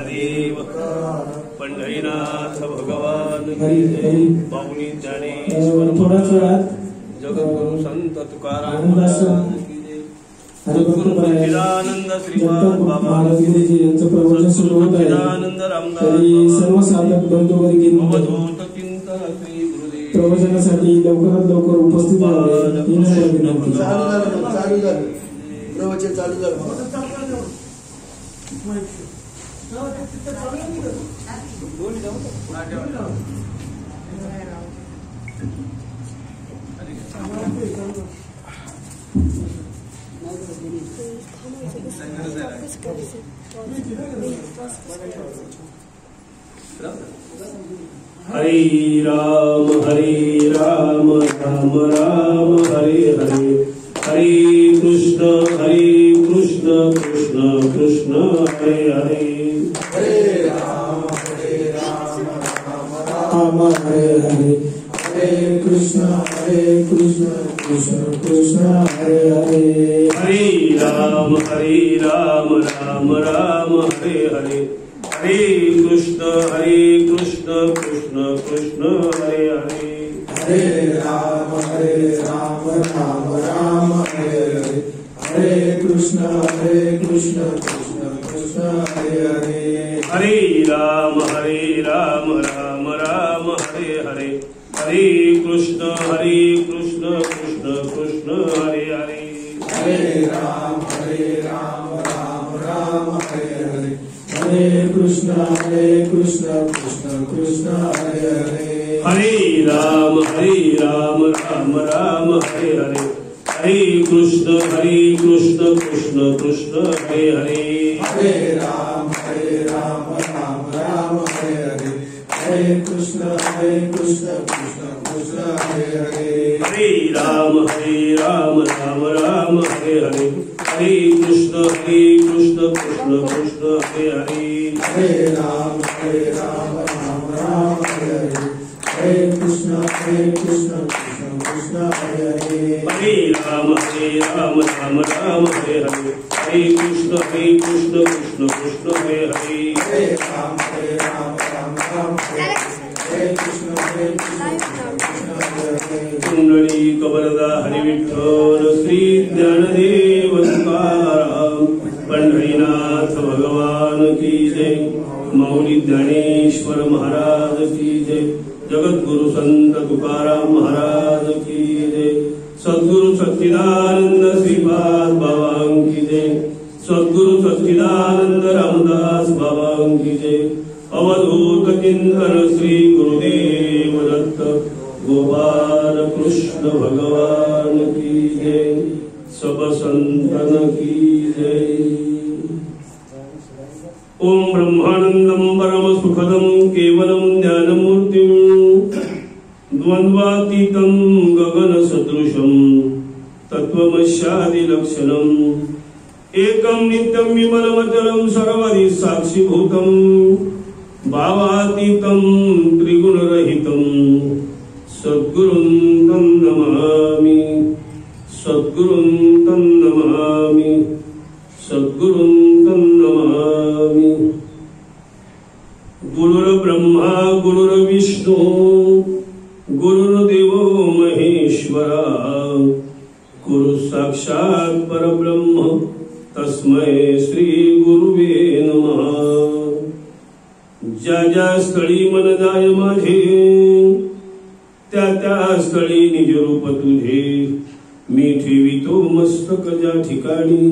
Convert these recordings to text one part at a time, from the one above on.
महादेव पंढरीनाथ भगवान पाहुणी ज्ञानेश्वर जगद्गुरु संत तुकाराम सच्चिदानंद श्रीपाद बाबा सच्चिदानंद रामदास सर्व साधक बंधूवर्गीय अवधूत चिंतन श्री गुरुदेव प्रवचनासाठी लवकरात लवकर उपस्थित व्हावे प्रवचन चालू झालं हरे राम राम राम हरे हरे हरे कृष्ण कृष्ण कृष्ण हरे हरे हरे राम राम राम हरे हरे हरे कृष्ण कृष्ण कृष्ण हरे हरे हरे राम राम राम हरे हरे हरे कृष्ण कृष्ण कृष्ण हरे हरे हरे राम राम राम हरे हरे हरे कृष्ण कृष्ण कृष्ण हरे हरे हरे राम राम राम हरे हरे हरे कृष्ण कृष्ण कृष्ण हरे हरे हरे राम राम हरे हरे हरे कृष्ण कृष्ण कृष्ण हरे हरे हरे राम राम हरे हरे हरे कृष्ण कृष्ण कृष्ण हरे हरे हरे राम राम हरे हरे हरे कृष्ण कृष्ण कृष्ण हरे हरे हरे राम राम हरे हरे हरे कृष्ण कृष्ण कृष्ण हरे हरे हरे राम राम हरे हरे हरे कृष्ण कृष्ण कृष्ण हरे हरे हरे राम राम हरे हरे हरे कृष्ण कृष्ण कृष्ण हरे हरे हरे राम हरे कृष्ण कृष्ण हरे हरे कुंडली कबरदा हरि विठ्ठल श्री ज्ञानदेव तुकाराम पंढरीनाथ भगवान की जय मौली ज्ञानेश्वर महाराज की जय जगद्गुरु संत तुकाराम महाराज की जय सद्गुरु सच्चिदानंद श्रीपाद बाबा की जय सद्गुरु सच्चिदानंद रामदास बाबा की जय अवधूत चिंतन श्री गुरुदेव दत्त गोपाल कृष्ण भगवान की जय सब संतन की जय। ओम ब्रह्मानंदं परम सुखदं केवलं ज्ञानमूर्तिं द्वंद्वातीतं गगन सदृशं तत्वमस्यादिलक्षणम् एकं नित्यं विमलमचलं सर्वदि साक्षिभूतं भावातीतं त्रिगुणरहितं सद्गुरुं तं नमामि सद्गुरुं तं नमामि सद्गुरुं तं नमामि। गुरुर्ब्रह्मा गुरुर्विष्णु गुरुर्देवो महेश्वरा गुरु साक्षात् परब्रह्म तस्मै श्री गुरुवे नमः। ज्या ज्या स्थळी मन जाय माझे त्या त्या स्थळी निज रूप तुझे मी ठेवितो मस्तक ज्या ठिकाणी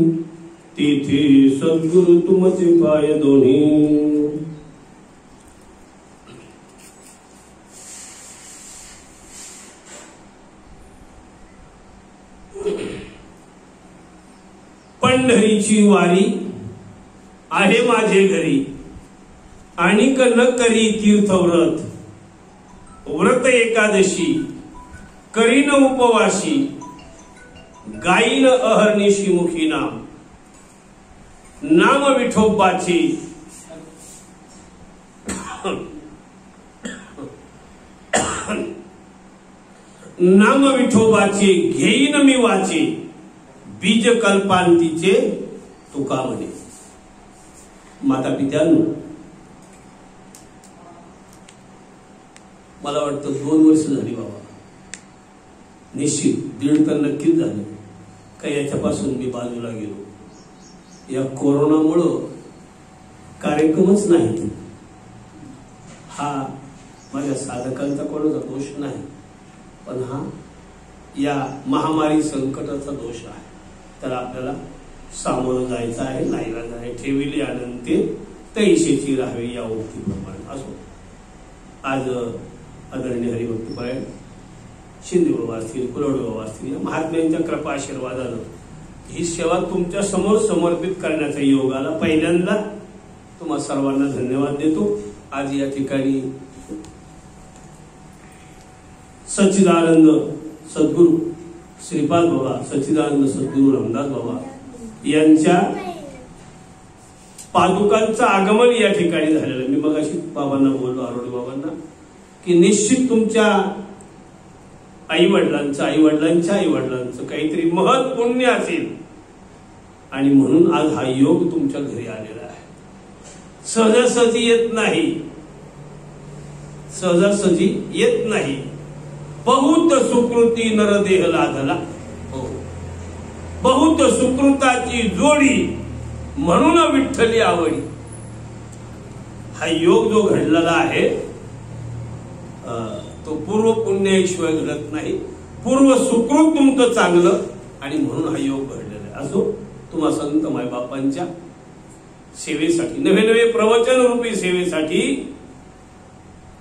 तिथे सद्गुरु तुमचे पाय दोन्ही। पंढरीची वारी आहे माझे घरी आणि न करी तीर्थव्रत व्रत एकादशी करीन उपवासी गाईन अहर्निशी मुखी नाम विठोबाची नाम विठोबाचे घेईन मी वाचे बीज कल्पांतीचे तुका म्हणे। माता पित्यांनो मला वाटतं 2 वर्ष झाली बाबा, निश्चित 1.5 तर नक्कीच झाले का याच्यापासून मी बाजूला गेलो. या कोरोनामुळं कार्यक्रमच नाही. हा माझ्या साधकांचा कोणाचा दोष नाही, पण हा या महामारी संकटाचा दोष आहे. तर आपल्याला सामोरं जायचं आहे, नाईलाज आहे. ठेविली अनंते तैशेची राहावी या उक्तीप्रमाणे. असो, आज आदरणीय हरिभक्तपरायण शिंदे बाबा असतील, कुलवडे बाबा असतील, या महात्म्यांच्या कृपा आशीर्वादानं ही सेवा तुमच्या समोर समर्पित करण्याचा योग आला. पहिल्यांदा तुम्हा सर्वांना धन्यवाद देतो. आज या ठिकाणी सच्चिदानंद सद्गुरू श्रीपाद बाबा, सच्चिदानंद सद्गुरू रामदास बाबा यांच्या पादुकांचं आगमन या ठिकाणी झालेलं. मी मगाशी बाबांना बोललो, आरोडे बाबांना, की निश्चित तुमच्या आई वडिलांचं, आई वडिलांच्या आई वडिलांचं काहीतरी महत् पुण्य असेल आणि म्हणून आज हा योग तुमच्या घरी आलेला आहे. सहजासहजी येत नाही, सहजासहजी येत नाही. बहुत सुकृती नरदेह लाधला. हो, बहुत सुकृताची जोडी म्हणून विठ्ठली आवडी. हा योग जो घडलेला आहे तो पूर्व पुण्याशिवाय घडत नाही. पूर्व सुकृत तुमचं चांगलं आणि म्हणून हा योग घडलेला आहे. असो, तुम्हा संत मायबापांच्या सेवेसाठी, नवे नवे प्रवचन रूपी सेवेसाठी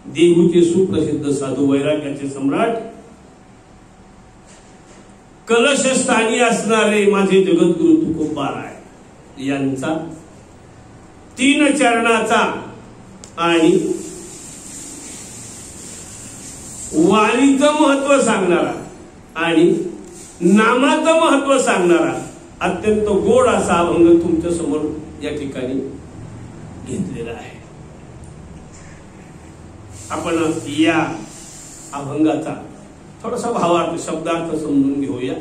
देहूचे सुप्रसिद्ध साधू, वैराग्याचे सम्राट, कलशस्थानी असणारे माझे जगद्गुरु तुकोबाराय यांचा 3 चरणाचा आणि वाणीचं महत्व सांगणारा आणि नामाचं महत्व सांगणारा अत्यंत गोड असा अभंग तुमच्या समोर या ठिकाणी घेतलेला आहे. आपण या अभंगाचा थोडासा भावार्थ, शब्दार्थ समजून घेऊया.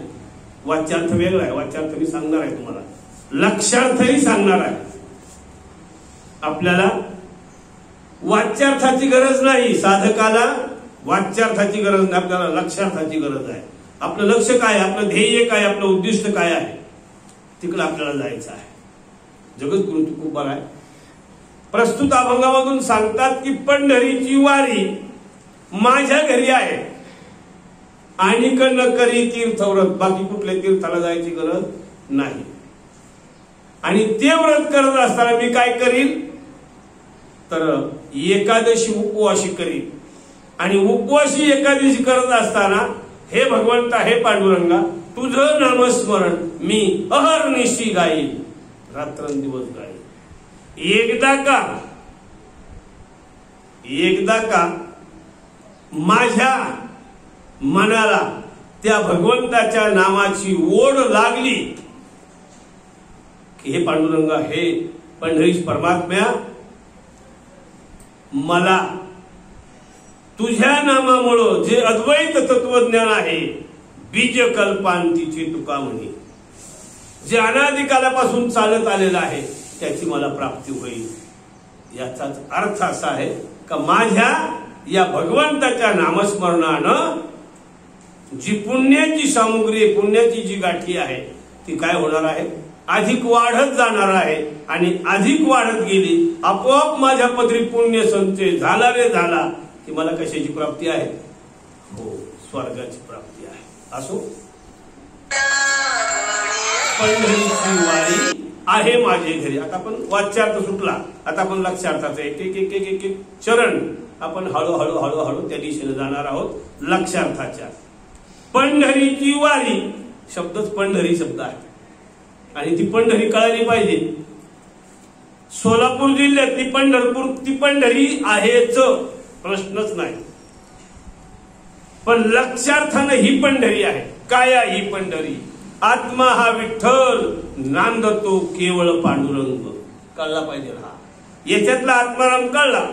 वाच्यार्थ वेगळा आहे, वाच्यार्थ मी सांगणार आहे तुम्हाला, लक्षार्थही सांगणार आहे. आपल्याला वाच्यार्थाची गरज नाही, साधकाला वाच्यार्थाची गरज नाही, आपल्याला लक्षार्थाची गरज आहे. आपलं लक्ष काय, आपलं ध्येय काय, आपलं उद्दिष्ट काय आहे, तिकडे आपल्याला जायचं आहे. जगद्गुरु तुकोबाराय प्रस्तुत अभंगामधून सांगतात की पंढरीची वारी माझ्या घरी आहे आणि न करी तीर्थव्रत. बाकी कुठल्या तीर्थाला जायची गरज नाही. आणि ते व्रत करत असताना मी काय करीन तर एकादशी उपवासी करीन. आणि उपवासी एकादशी करत असताना हे भगवंता, हे पांडुरंगा, तुझं नामस्मरण मी अहर्निशी गाईन, रात्रंदिवस गाईन. एकदा का माझ्या मनाला त्या भगवंताच्या नामाची ओढ लागली की हे पांडुरंगा, हे पंढरीश परमात्म्या, मला तुझ्या नामामुळं जे अद्वैत तत्वज्ञान आहे, बीज कल्पांतीची तुका म्हणे, जे अनादिकालापासून चालत आलेलं आहे त्याची मला प्राप्ती होईल. याचाच अर्थ असा आहे का माझ्या या भगवंताच्या नामस्मरणानं जी पुण्याची सामुग्री, पुण्याची जी गाठी आहे ती काय होणार आहे, अधिक वाढत जाणार आहे. आणि अधिक वाढत गेली, आपोआप माझ्या पदरी पुण्य संचय झाला रे झाला की मला कशाची प्राप्ती आहे, हो, स्वर्गाची प्राप्ती आहे. असो, पंढरीची वारी आहे माझे घरी. आता आपण वाच्यार्थ सुटला, आता आपण लक्षार्थाचा एक एक एक एक एक चरण आपण हळूहळू हळूहळू त्या दिशेने जाणार आहोत. लक्षार्थाच्या पंढरीची वारी, शब्दच पंढरी शब्द आहे आणि ती पंढरी कळाली पाहिजे. सोलापूर जिल्ह्यातली पंढरपूर ती पंढरी आहेच, प्रश्नच नाही. पण लक्षार्थानं ही पंढरी आहे. काय आहे ही पंढरी? आत्मा हा विठ्ठल, नांदतो केवळ पांडुरंग. कळला पाहिजे हा, याच्यातला आत्माराम कळला.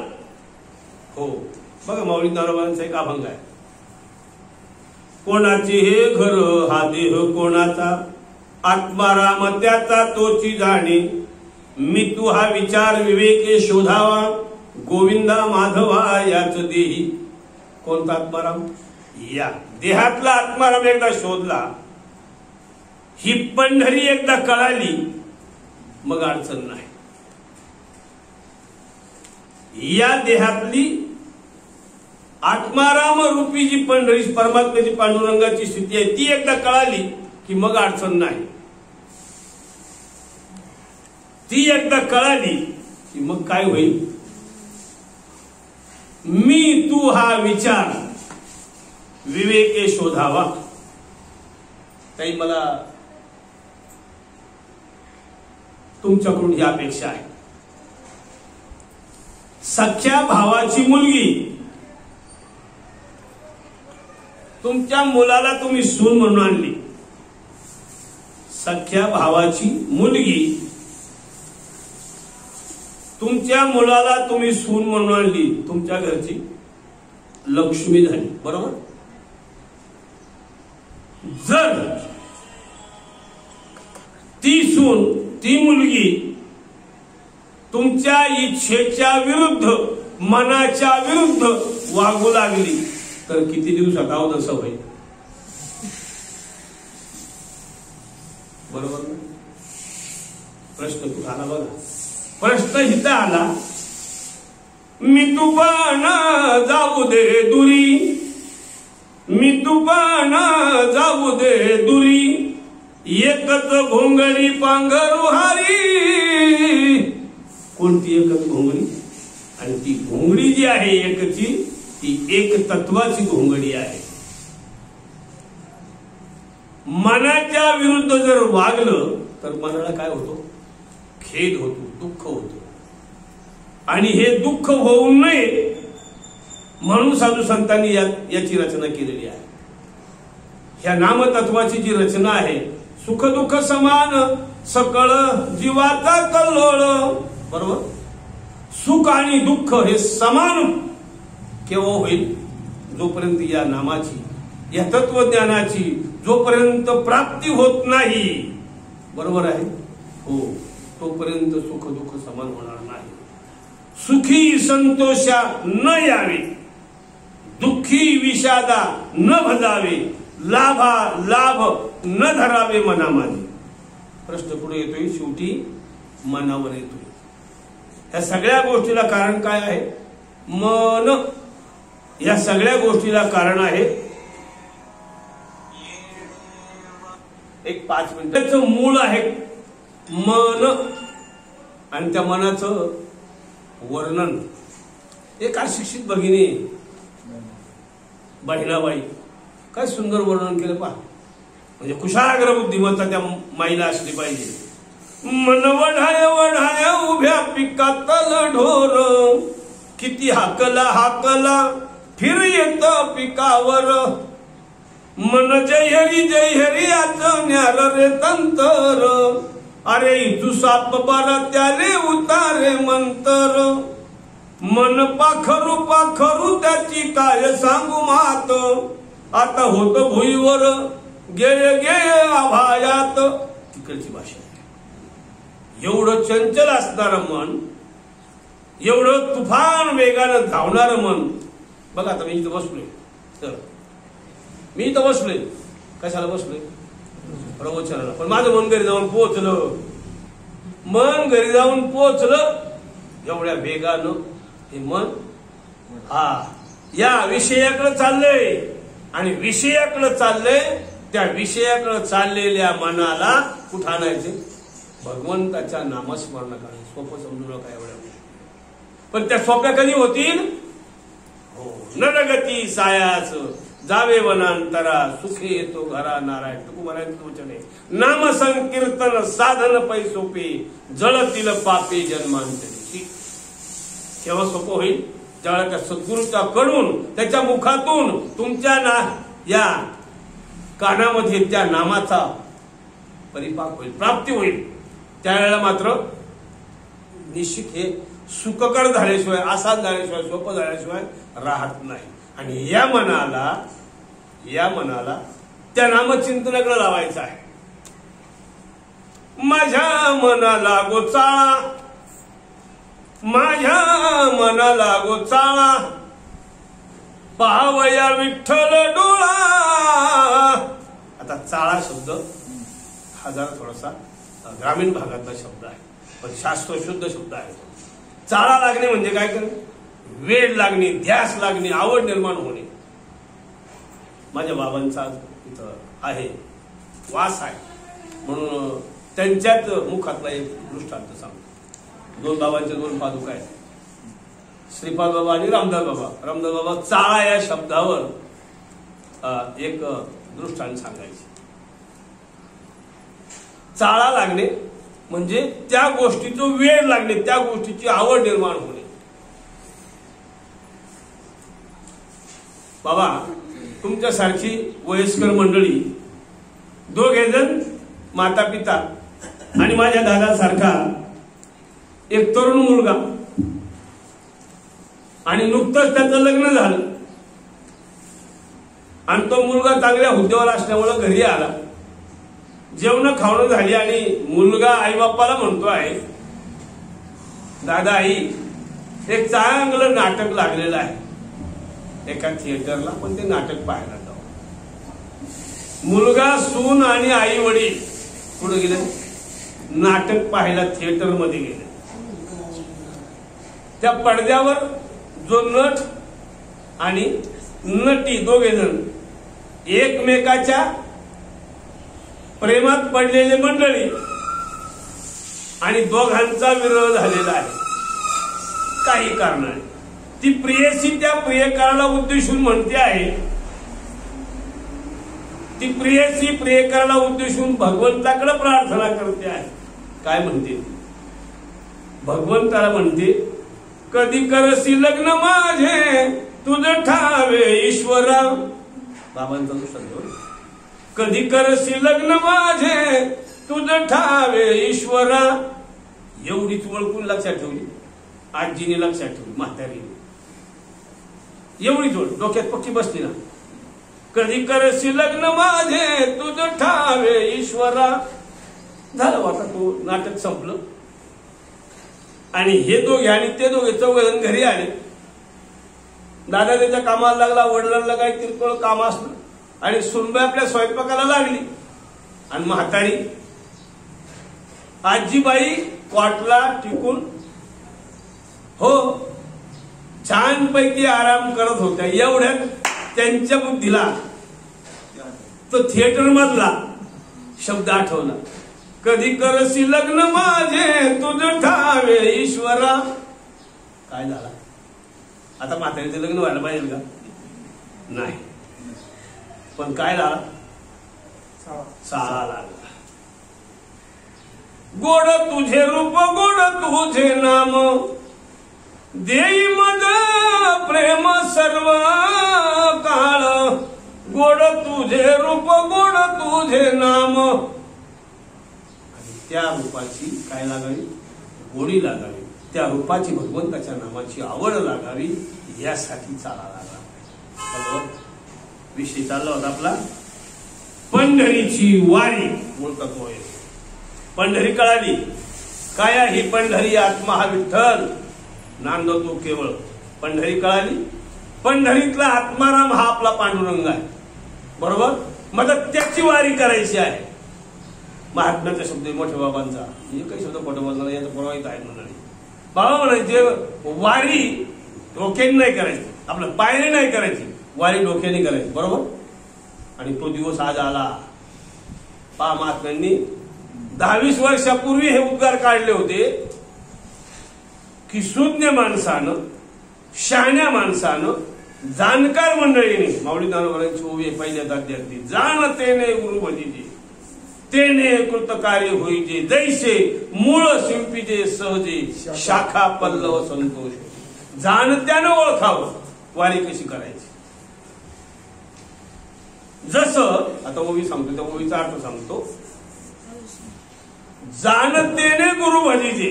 हो, बघा माऊली नारोबांचा एक अभंग आहे, कोणाचे हे घर हा देह कोणाचा, आत्माराम त्याचा तोची जाणे, मी तू हा विचार विवेके शोधावा, गोविंदा माधवा याच देही. कोणता आत्माराम? या देहातला आत्माराम एकदा शोधला, ही पंढरी एकदा कळाली, मग अडचण नाही. या देहातली आत्माराम रूपी जी पंढरी परमात्म्याची पांडुरंगाची स्थिती आहे ती एकदा कळाली की मग अडचण नाही. ती एकदा कळाली की मग काय होईल? मी तू हा विचार विवेके शोधावा. काही मला तुमच्याकडून ही अपेक्षा आहे. सख्या भावाची मुलगी, तुमच्या मुलाला तुम्ही सून म्हणून आणली. सख्या भावाची मुलगी तुमच्या मुलाला तुम्ही सून म्हणून आणली, तुमच्या घरची लक्ष्मी झाली. बरोबर? जर ती सून, ती मुलगी तुमच्या इच्छेच्या विरुद्ध, मनाच्या विरुद्ध वागू लागली तर किती दिवसात अवदस होईल? बरोबर ना? प्रश्न तू आला बघा. प्रश्न हिता आला, मी तू पण जाऊ दे दुरी, मी तू पण जाऊ दे दुरी, एकच घोंगडी पांघरू हारी. कोणती एकच घोंगडी? आणि ती घोंगडी जी आहे एकची, ती एक तत्वाची घोंगडी आहे. मनाच्या विरुद्ध जर वागलं तर मनाला काय होतो? खेद होतो, दुःख होतो. आणि हे दुःख होऊ नये म्हणून साधू संतांनी याची रचना केलेली आहे. ह्या नामतत्वाची जी रचना आहे, सुख दुःख समान सकळ जीवाचा कल्लोळ. बरोबर? सुख आणि दुःख हे समान केव्हा होईल? जोपर्यंत या नामाची, या तत्वज्ञानाची जोपर्यंत प्राप्ती होत नाही. बरोबर आहे? हो, तोपर्यंत सुख दुःख समान होणार नाही. सुखी संतोषा न यावे, दुःखी विषादा न भजावे, लाभा लाभ न धरावे मनामध्ये. प्रश्न पुढे येतोय, शेवटी मनावर येतोय. या सगळ्या गोष्टीला कारण काय आहे? मन. या सगळ्या गोष्टीला कारण आहे एक 5 मिनिटाचं मूळ आहे मन. आणि त्या मनाचं वर्णन एक अशिक्षित भगिनी बहिणाबाई काय सुंदर वर्णन केलं पहा. म्हणजे कुशाग्र बुद्धिमत्ता त्या माईला असली पाहिजे. मन वढाय वढाय उभ्या पिकातल ढोर, किती हाकला हाकला फिर येत पिकावर. मन जयहरी जयहरी न्यार रे तंतर, अरे इथू साप बारा त्याले उतारे मंतर. मन पाखरू पाखरू त्याची काय सांगू मात, आता होत भुईवर गेय गेय आभायात. तिकडची भाषा आहे. एवढं चंचल असणारं मन, एवढं तुफान वेगानं धावणारं मन. बघा आता मी इथं बसलोय, तर मी इथं बसलोय, कशाला बसलोय? प्रवचनाला. पण माझं मन घरी जाऊन पोहोचलं. मन घरी जाऊन पोहोचलं एवढ्या वेगानं हे मन या विषयाकडे चाललंय. आणि विषयाकडे चाललंय, त्या विषयाकडे चाललेल्या मनाला कुठं आणायचे? भगवंताच्या नामस्मरण करायचं. सोपं समजू नका एवढ्या. पण त्या सोप्या कधी होतील? हो, नरगती सायाच जावे वनांतरा, सुखे येतो घरा नारायण. तुकोबारायांचं वचन आहे. नाम संकीर्तन साधन पै सोपे, जळतील पापे जन्मांतरी. केव्हा सोपं होईल? ज्यावेळेला त्या सद्गुरूच्या कडून, त्याच्या मुखातून तुमच्या या कानामध्ये त्या नामाचा परिपाक होईल, प्राप्ती होईल. त्यावेळेला मात्र निश्चित हे सुखकर झाल्याशिवाय, आसाद झाल्याशिवाय, सोपं झाल्याशिवाय राहत नाही. आणि या मनाला त्या नामचिंतनाकडे लावायचं आहे. माझ्या मनाला गोचाळा, माझ्या मनाला गोचाळा, पाहावया विठ्ठल डोळा. आता चाळा शब्द हा जरा थोडासा ग्रामीण भागातला शब्द आहे, पण शास्त्रशुद्ध शब्द आहे. चाळा लागणे म्हणजे काय करणे? वेळ लागणे, ध्यास लागणे, आवड निर्माण होणे. माझ्या बाबांचा इथं आहे, वास आहे, म्हणून त्यांच्याच मुखातला एक दृष्टांत सांगतो. दोन बाबांच्या दोन पादुका आहेत, श्रीपाद बाबा आणि रामदास बाबा. रामदास बाबा चाळा या शब्दावर एक दृष्टांत सांगायचे. चाळा लागणे म्हणजे त्या गोष्टीचं वेळ लागणे, त्या गोष्टीची आवड निर्माण होणे. बाबा, तुमच्यासारखी वयस्कर मंडळी, दोघे जण माता पिता आणि माझ्या दादासारखा एक तरुण मुलगा, आणि नुकतंच त्याचं लग्न झालं, आणि तो मुलगा चांगल्या हुद्द्यावर असल्यामुळे घरी आला. जेवण खावणं झाली आणि मुलगा आई बाप्पाला म्हणतो आहे, दादा आई, एक चांगलं नाटक लागलेलं आहे एका थिएटरला, पण ते नाटक पाहायला जाऊ. मुलगा, सून आणि आई वडील कुठे गेले? नाटक पाहायला थिएटर मध्ये गेले. त्या पडद्यावर जो नट आणि नटी दोघे जण एकमेकाच्या प्रेमात पडलेले मंडळी, आणि दोघांचा विरह झालेला आहे काही कारणाने. ती प्रियसी त्या प्रियकराला उद्देशून म्हणते आहे, ती प्रियसी प्रियकराला उद्देशून भगवंताकडे प्रार्थना करते आहे. काय म्हणते? भगवंताला म्हणते, कधी करसी लग्न माझे तुझं ठावे ईश्वरा. बाबांचा जो शब्द, कधी करसी लग्न माझे तुझं ठावे ईश्वरा. एवढीच ओळखून लक्षात ठेवली आजीने, लक्षात ठेवली म्हातारीने, एवढीच ओळख डोक्यात पक्की बसली ना. कधी करसी लग्न माझे तुझं ठावे ईश्वरा. झालं, आता तो नाटक संपलं, आणि हे दोघे आणि ते दोघे चौघजण घरी आले. दादा त्याच्या कामाला लागला, वडिलांना काही किरकोळ काम असलं, आणि सुनबाई आपल्या स्वयंपाकाला लागली, आणि म्हातारी आजीबाई वाटला टिकून हो छानपैकी आराम करत होत्या. एवढ्यात त्यांच्या बुद्धीला तो थिएटर मधला शब्द आठवला, कधी करसी लग्न माझे तुझं ठावे ईश्वरा. काय झाला? आता म्हातारीचं लग्न व्हायला पाहिजे का? नाही, पण काय झाला? चाळा लागला. गोड तुझे रूप, गोड तुझे नाम, देई मद प्रेम सर्व काळ. गोड तुझे रूप, गोड तुझे नाम. आणि त्या रूपाची काय लागावी? गोडी लागावी. त्या रूपाची, भगवंताच्या नामाची आवड लागावी, यासाठी चाला लागला. विषय चालला होता आपला पंढरीची वारी. बोलतात होय, पंढरी कळाली काय? ही पंढरी आत्मा हा विठ्ठल नांदतो केवळ. पंढरी कळाली, पंढरीतला आत्माराम हा आपला पांडुरंग आहे, बरोबर. मग त्याची वारी करायची आहे. महात्म्याचा शब्द मोठ्या बाबांचा, हे काही शब्द खोटं बोलणार याचा प्रवाहित आहे म्हणाले. बाबा म्हणायचे वारी डोक्याने नाही करायची, आपलं पायरी नाही करायची, वारी डोक्याने करायची, बरोबर. आणि तो दिवस आज आला. पहा, महात्म्यांनी 10-20 वर्षापूर्वी हे उद्गार काढले होते की सुज्ञ माणसानं, शहाण्या माणसानं, जाणकार मंडळीने, माऊली ज्ञानोबांची ओवी पहिल्या दाद्यातली, जाणतेने गुरु भजिजे, तेने कृतकार्य होईजे, जैसे मूळ शिंपीजे सहजे, शाखा पल्लव संतोष. जाणत्यानं ओळखावं वारी कशी करायची. जसं आता ओवी सांगतो, त्या ओवीचा अर्थ सांगतो. जाणतेने गुरु भजिजे,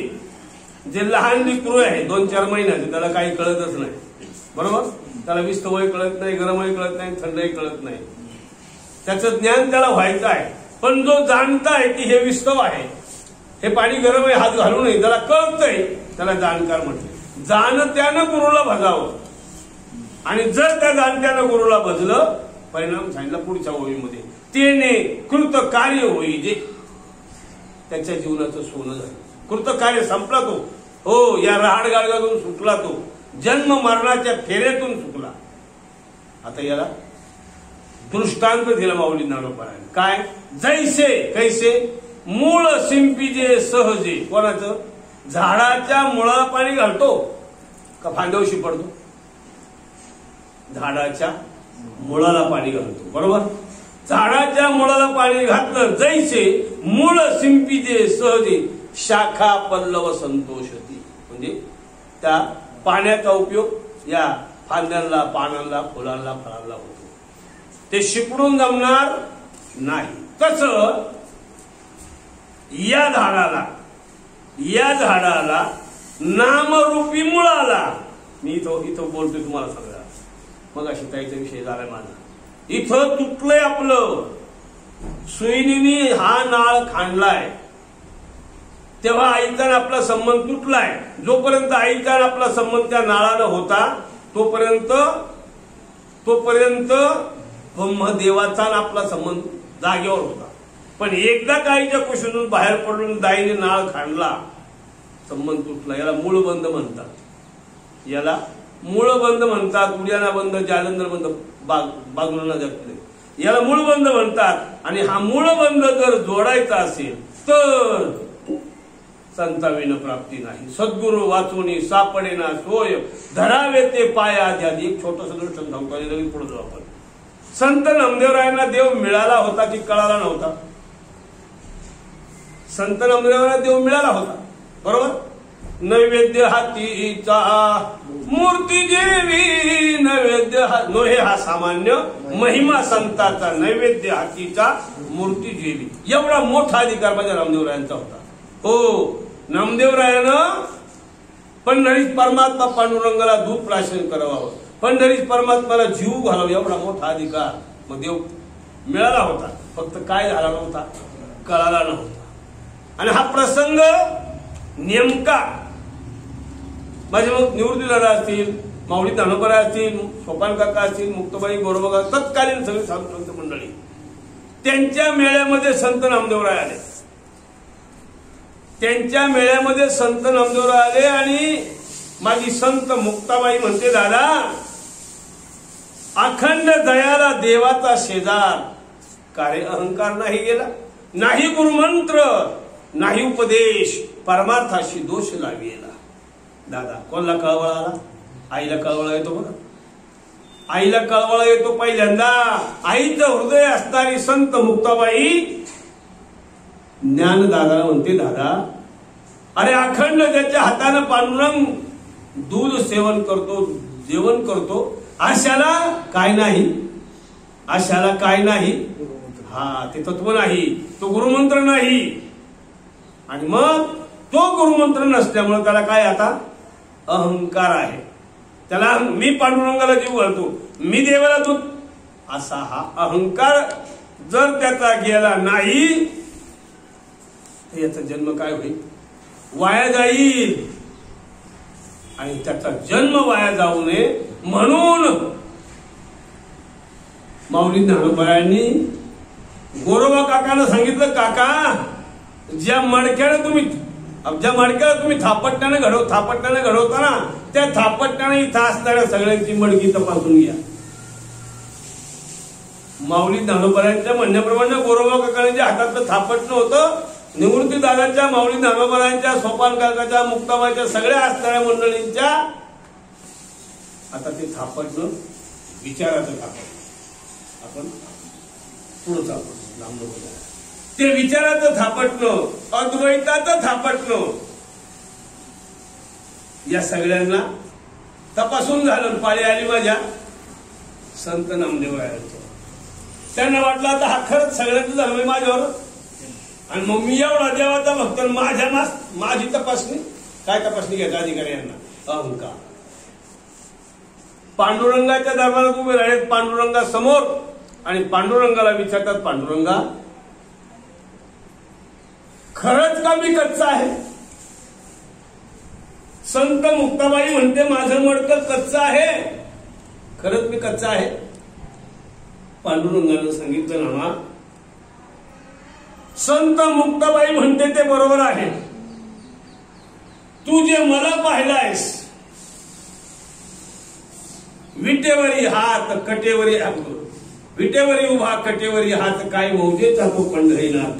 जे लहान लेकरू आहे 2-4 महिन्याचे, त्याला काही कळतच नाही, बरोबर. त्याला विस्तवय कळत नाही, गरमही कळत नाही, थंडही कळत नाही. त्याचं ज्ञान त्याला व्हायचं आहे. पण जो जाणताय की हे विस्तव आहे, हे पाणी गरम आहे, हात घालू नये, त्याला कळतंय, त्याला जाणकार म्हटले. जाणत्यानं गुरुला भजावं. आणि जर त्या जाणत्यानं गुरुला भजलं, परिणाम सांगितला पुढच्या ओळीमध्ये, तेने कृत कार्य होई जे, त्याच्या जीवनाचं सोनं झालं. कृत कार्य संपला तो. हो, या रहाड गाडगातून सुटला तो, जन्म मरणाच्या फेऱ्यातून सुटला. आता याला दृष्टांत दिला माऊली ज्ञानोबाराने. काय? जैसे कैसे मूळ शिंपीजे सहजे. कोणाचं? झाडाच्या मुळाला पाणी घालतो का फांद्यावशी पडतो? झाडाच्या मुळाला पाणी घालतो, बरोबर. झाडाच्या मुळाला पाणी घातलं. जैसे मूळ शिंपीजे सहजे शाखा पल्लव संतोषती. म्हणजे त्या पाण्याचा उपयोग या फांद्यांना, पानांना, फुलांना, फळांना होतो. ते शिपडून जमणार नाही. कसं? या झाडाला नामरूपी मुळाला, मी इथं बोलतोय तुम्हाला सगळं, मग अशी ताईचा विषय झालाय माझा. इथं तुटलंय आपलं, सुईनीने हा नाळ खांडलाय, तेव्हा आईचा आपला संबंध तुटलाय. जोपर्यंत आईचा आपला संबंध त्या नाळानं होता तोपर्यंत ब्रह्मदेवाचा आपला संबंध जागेवर होता. पण एकदा काहीच्या कुशीतून बाहेर पडून दाईने नाळ खांडला, संबंध तुटला. याला मूळबंध म्हणतात. याला मूळबंध म्हणतात. उड्याना बंध, जालंधर बंध, बागुलना जगले, याला मूळबंध म्हणतात. आणि हा मूळबंध जर जोडायचा असेल तर संताविन प्राप्ती नाही. सद्गुरु वाचूनी सापडेना सोय, धरावे ते पाया आधी. एक छोटस दृष्टांत सांगतो आणि लगेच पुढे जाऊ आपण. संत नामदेवरायांना देव मिळाला होता की कळाला नव्हता? संत नामदेवरायांना देव मिळाला होता, बरोबर. नैवेद्य हातीचा मूर्ती जेवी, नैवेद्य नोहे हा सामान्य, महिमा संताचा. नैवेद्य हातीचा मूर्ती जेवी, एवढा मोठा अधिकार माझ्या नामदेवरायांचा होता. हो, नामदेवरायानं पंढरीत परमात्मा पांडुरंगाला दूध प्राशन करावं, पंढरीत परमात्माला जीव घालावं, एवढा मोठा अधिकार मग देव मिळाला होता. फक्त काय झाला नव्हता? कळाला नव्हता. आणि हा प्रसंग नेमका माझे मग निवृत्ती दादा असतील, माऊली ज्ञानोबा असतील, सोपान काका असतील, मुक्तबाई, गोरोबा, तत्कालीन सगळे साधू संत मंडळी, त्यांच्या मेळ्यामध्ये संत नामदेवराय आले. त्यांच्या मेळ्यामध्ये संत नामदेवराय आले आणि माझी संत मुक्ताबाई म्हणते, दादा अखंड दयाला देवाचा शेजार, कार्य अहंकार नाही गेला, नाही गुरुमंत्र, नाही उपदेश, परमार्थाशी दोष लाविला. दादा कोणाला कळवळा आला? आईला कळवळा येतो बघा. आईला कळवळा येतो पहिल्यांदा. आईचं हृदय असणारी संत मुक्ताबाई ज्ञानदादाला म्हणते, दादा अरे अखंड ज्याच्या हातानं पांडुरंग दूध सेवन करतो, जेवण करतो, आशाला काय नाही, आशाला काय नाही, हा ते तत्व नाही, तो गुरुमंत्र नाही. आणि मग तो गुरुमंत्र नसल्यामुळे त्याला काय आता अहंकार आहे. त्याला मी पांडुरंगाला जीव घालतो, मी देवाला दूध, असा हा अहंकार जर त्याचा गेला नाही तर याचा जन्म काय होईल? वाया जाईल. आणि त्याचा जन्म वाया जाऊ नये म्हणून माऊली ज्ञानोबायांनी गोरोबा काकांना सांगितलं, काका ज्या मडक्याला तुम्ही थापटण्याने घडवता ना, त्या थापटण्याने इथं असणाऱ्या सगळ्यांची मडकी तपासून घ्या. माऊली ज्ञानोबायांच्या म्हणण्याप्रमाणे गोरोबा काकांनी जे हातातलं थापटणं होतं, निवृत्ती दादांच्या, माऊली ज्ञानोबायांच्या, सोपान काकाच्या, मुक्ताबाईच्या, सगळ्या असणाऱ्या मंडळींच्या आता ते थापटणं विचाराचं थापटणं. आपण पुढे चालतो नामदेव, ते विचाराचं थापटणं, अद्वैताचं थापटणं, या सगळ्यांना तपासून झालं. पाळी आली माझ्या संत नामदेवरायांचं. त्यांना वाटलं आता हा खरंच सगळ्यांचं झालं माझ्यावर, आणि मग मी एवढा देवाचा भक्त, माझी तपासणी काय? तपासणी घ्यायचा अधिकारी यांना अहंकार. पांडुरंगाच्या दरबारात उभे राहिले, पांडुरंगा समोर, आणि पांडुरंगाला विचारतात, पांडुरंगा खरंच का मी कच्चा आहे? संत मुक्ताबाई म्हणते, माझं मडकं कच्चं आहे. खरंच मी कच्चा आहे. पांडुरंगानं सांगितलं नामा, संत मुक्ताबाई म्हणते ते बरोबर आहे. तू जे मला पाहिलायस, विटेवरी हात कटेवरी विटेवरी उभा कटेवरी हात काय मौजेचा तो पंढरीनाथ.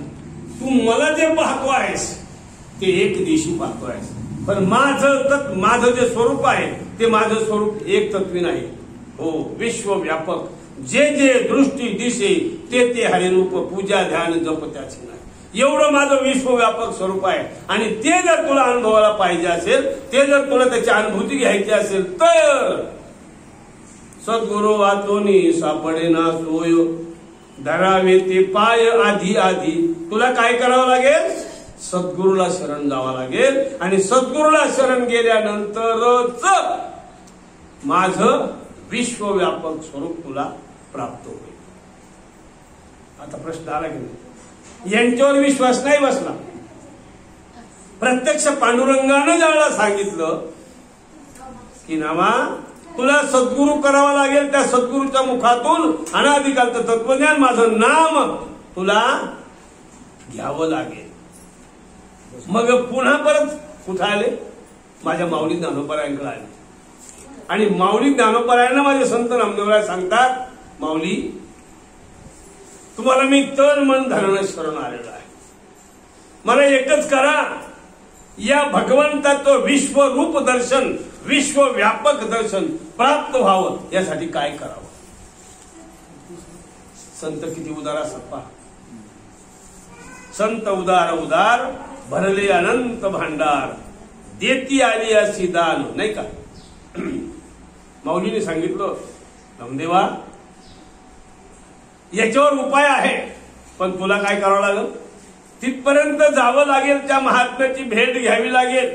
तू मला जे पाहतो आहेस ते एक दिवशी पाहतो आहेस, पण माझं जे स्वरूप आहे ते माझं स्वरूप एक तत्वी नाही. हो, विश्वव्यापक जे जे दृष्टी दिसे ते ते हरिरूप, पूजा ध्यान जप त्याचे नाही. एवढं माझं विश्वव्यापक स्वरूप आहे. आणि ते जर तुला अनुभवाला पाहिजे असेल, ते जर तुला त्याची अनुभूती घ्यायची असेल तर सद्गुरु वाचोनी सापडेना सोय, धरावे ते पाय आधी आधी. तुला काय करावं लागेल? सद्गुरूला शरण जावं लागेल. आणि सद्गुरूला शरण गेल्यानंतरच माझं विश्वव्यापक स्वरूप तुला प्राप्त होईल. आता प्रश्न आला की नाही? यांच्यावर विश्वास नाही बसला. प्रत्यक्ष पांडुरंगानं ज्याला सांगितलं की नामा तुला सद्गुरू करावा लागेल, त्या सद्गुरूच्या मुखातून अनादिकालचं तत्वज्ञान माझं नाम तुला घ्यावं लागेल. मग पुन्हा परत कुठं आले? माझ्या माऊली ज्ञानोबरायांकडे आले. आणि माऊली ज्ञानोबरायांना माझे संत नामदेवराय सांगतात, माऊली तुम्हाला मी तन मन धरण शरण आलेलो आहे. मला एकच करा, या भगवंताचं विश्वरूप दर्शन, विश्वव्यापक दर्शन प्राप्त व्हावं यासाठी काय करावं? संत किती उदार असतात पहा. संत उदार उदार भरले अनंत भांडार, देती आली अशी दान, नाही का? माऊलीने सांगितलं, नामदेवा याच्यावर उपाय आहे, पण तुला काय करावं लागेल? तिथपर्यंत जावं लागेल, त्या महात्म्याची भेट घ्यावी लागेल.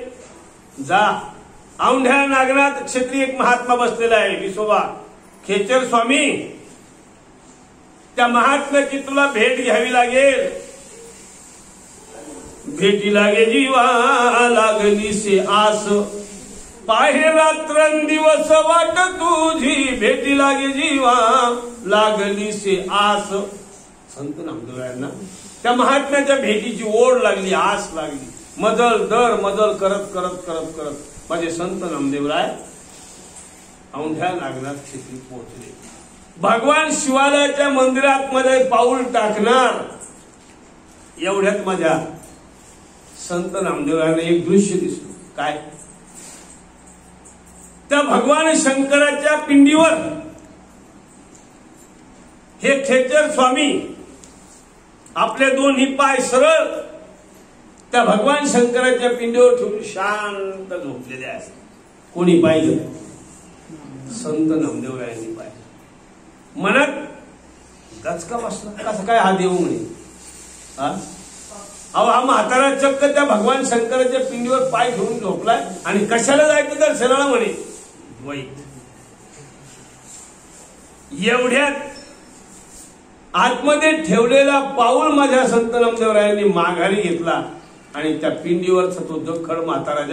जा. औंढ्या नागनाथ क्षेत्री एक महात्मा बसलेला आहे, विसोबा खेचर स्वामी. त्या महात्म्याची तुला भेट घ्यावी लागेल. भेटी लागे जीवा लागली से आस, पाहे रात्रंदिवस वाट तुझी. भेटी लागे जीवा लागली से आस. संत नामदेवरायांना त्या महात्म्याच्या भेटीची ओढ लागली, आस लागली. मजल दर मजल करत करत करत करत माझे संत नामदेवराय औंढ्या नागनाथ क्षेत्री पोहोचले. भगवान शिवालयाच्या मंदिरात मध्ये पाऊल टाकणार एवढ्यात माझ्या संत नामदेवरायांना एक दृश्य दिसलं. काय? त्या भगवान शंकराच्या पिंडीवर हे खेचर स्वामी आपले दोन्ही पाय सरळ त्या भगवान शंकराच्या पिंडीवर ठेवून शांत झोपलेले असतात. कोणी पाहिलं? संत नामदेवरायांनी पाहिलं. मनात गचका बसला, कसं काय हा देव म्हणे. हा म्हातारा चक्क त्या भगवान शंकराच्या पिंडीवर पाय ठेवून झोपलाय आणि कशाला जायचं दर्शनाला म्हणे. द्वैत. एवढ्यात आतमध्ये ठेवलेला पाऊल माझ्या संत नामदेवरायांनी माघारी घेतला आणि त्या पिंडीवरचा तो जखड म्हातारा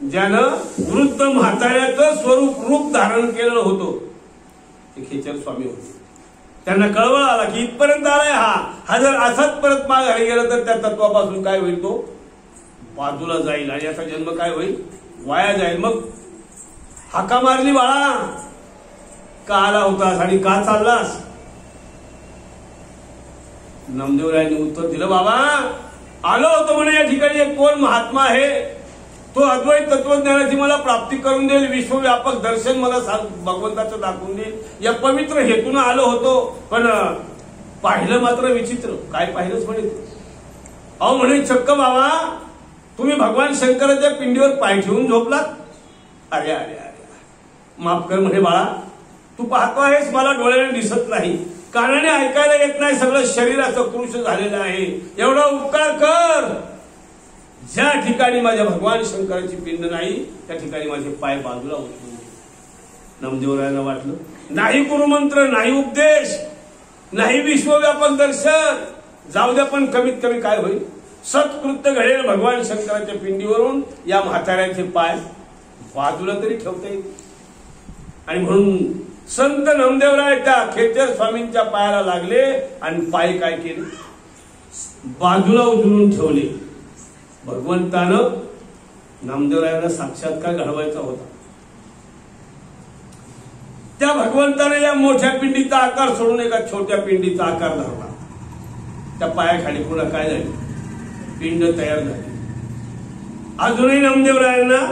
ज्यानं वृद्ध म्हाताऱ्याचं स्वरूप रूप धारण केलेलं होतं ते खेचर स्वामी होते. त्यांना कळवळ आला की इथपर्यंत आलाय हा जर असाच परत माघारी गेला तर त्या तत्वापासून काय होईल? तो बाजूला जाईल आणि याचा जन्म काय होईल? वाया जाईल. मग हाका मारली, बाळा का आला होतास आणि का चाललास? नामदेवरायांनी उत्तर दिलं, बाबा आलो होतो म्हणे, या ठिकाणी एक कोण महात्मा आहे, तो अद्वैत तत्वज्ञानाची मला प्राप्ती करून देईल, विश्वव्यापक दर्शन मला भगवंताचं दाखवून देईल, या पवित्र हेतून आलो होतो. पण पाहिलं मात्र विचित्र. काय पाहिलंच म्हणे? अहो म्हणे चक्क बाबा तुम्ही भगवान शंकराच्या पिंडीवर पाय ठेवून झोपलात. अरे अरे अरे माफ कर म्हणे बाळा, तू पाहतो आहेस मला डोळ्याने दिसत नाही, कानाने ऐकायला येत नाही, सगळं शरीराचं कृश झालेलं आहे. एवढा उपकार कर, ज्या ठिकाणी माझ्या भगवान शंकराची पिंड नाही त्या ठिकाणी माझे पाय बाजूला उचलून दे. नामदेवरायांना वाटलं नाही गुरुमंत्र, नाही उपदेश, नाही विश्वव्यापक दर्शन, जाऊ द्या पण कमीत कमी काय होईल? सत्कृत्य घडेल. भगवान शंकराच्या पिंडीवरून या म्हाताऱ्याचे पाय बाजूला तरी ठेवता येईल. आणि म्हणून संत नामदेवराय त्या खेचर स्वामींच्या पायाला लागले आणि पाय काय केले, बाजूला उचलून ठेवले. भगवंतानं नामदेवरायांना साक्षात्कार घडवायचा होता. त्या भगवंताने या मोठ्या पिंडीचा आकार सोडून एका छोट्या पिंडीचा आकार धरला. त्या पायाखाली पुन्हा काय झाले, पिंड तयार झाली. अजूनही नामदेवरायांना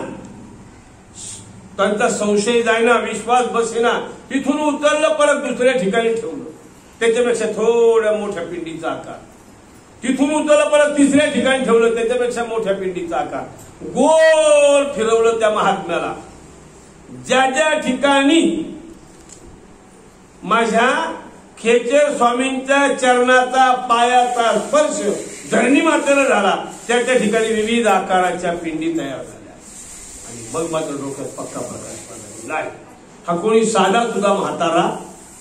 त्यांचा संशय जायना, विश्वास बसेना. तिथून उचललं, परत दुसऱ्या ठिकाणी ठेवलं, त्याच्यापेक्षा थोड्या मोठ्या पिंडीचा आकार. तिथून उचललं, परत तिसऱ्या ठिकाणी ठेवलं, त्याच्यापेक्षा मोठ्या पिंडीचा आकार. गोल फिरवलं त्या महात्म्याला. ज्या ज्या ठिकाणी माझ्या खेचर स्वामींच्या चरणाचा पायाचा स्पर्श धरणी मातेला झाला, त्या त्या ठिकाणी विविध आकाराच्या पिंडी तयार झाल्या. आणि मग मात्र डोक्यात पक्का प्रकाश पडला. नाही, हा कोणी साधा सुद्धा म्हातारा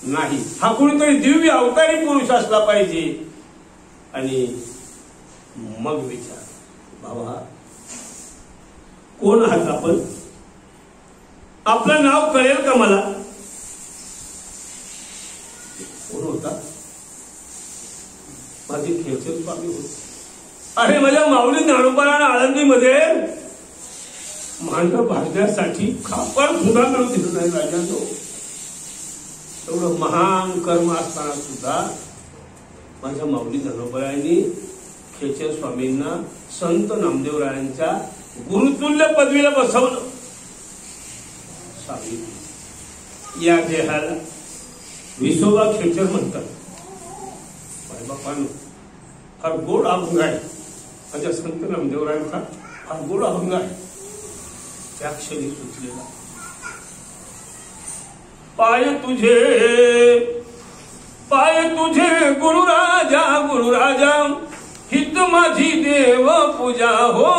नाही, हा कोणीतरी दिव्य अवतारी पुरुष असला पाहिजे. आणि मग विचार, बाबा कोण आहात आपण, आपलं नाव कळेल का मला. कोण होता, माझे खेचर स्वामी होते. अरे माझ्या माऊली ज्ञानोबांना आळंदीमध्ये मांडव भाजण्यासाठी खापर सुद्धा मिळून दिलं नाही राजांनो. एवढं महान कर्म असताना सुद्धा माझ्या माऊली ज्ञानोबांनी खेचर स्वामींना संत नामदेवरायांच्या गुरुतुल्य पदवीला बसवलं. स्वामी या देहाला विसोबा खेचर म्हणतात. बापानो फार गोड अभंग आहे माझ्या संत नामदेवरायांचा, फार गोड अभंग आहे. त्या क्षणी सुचलेला, पाय तुझे गुरुराजा गुरुराजा, हित माझी देव पूजा हो.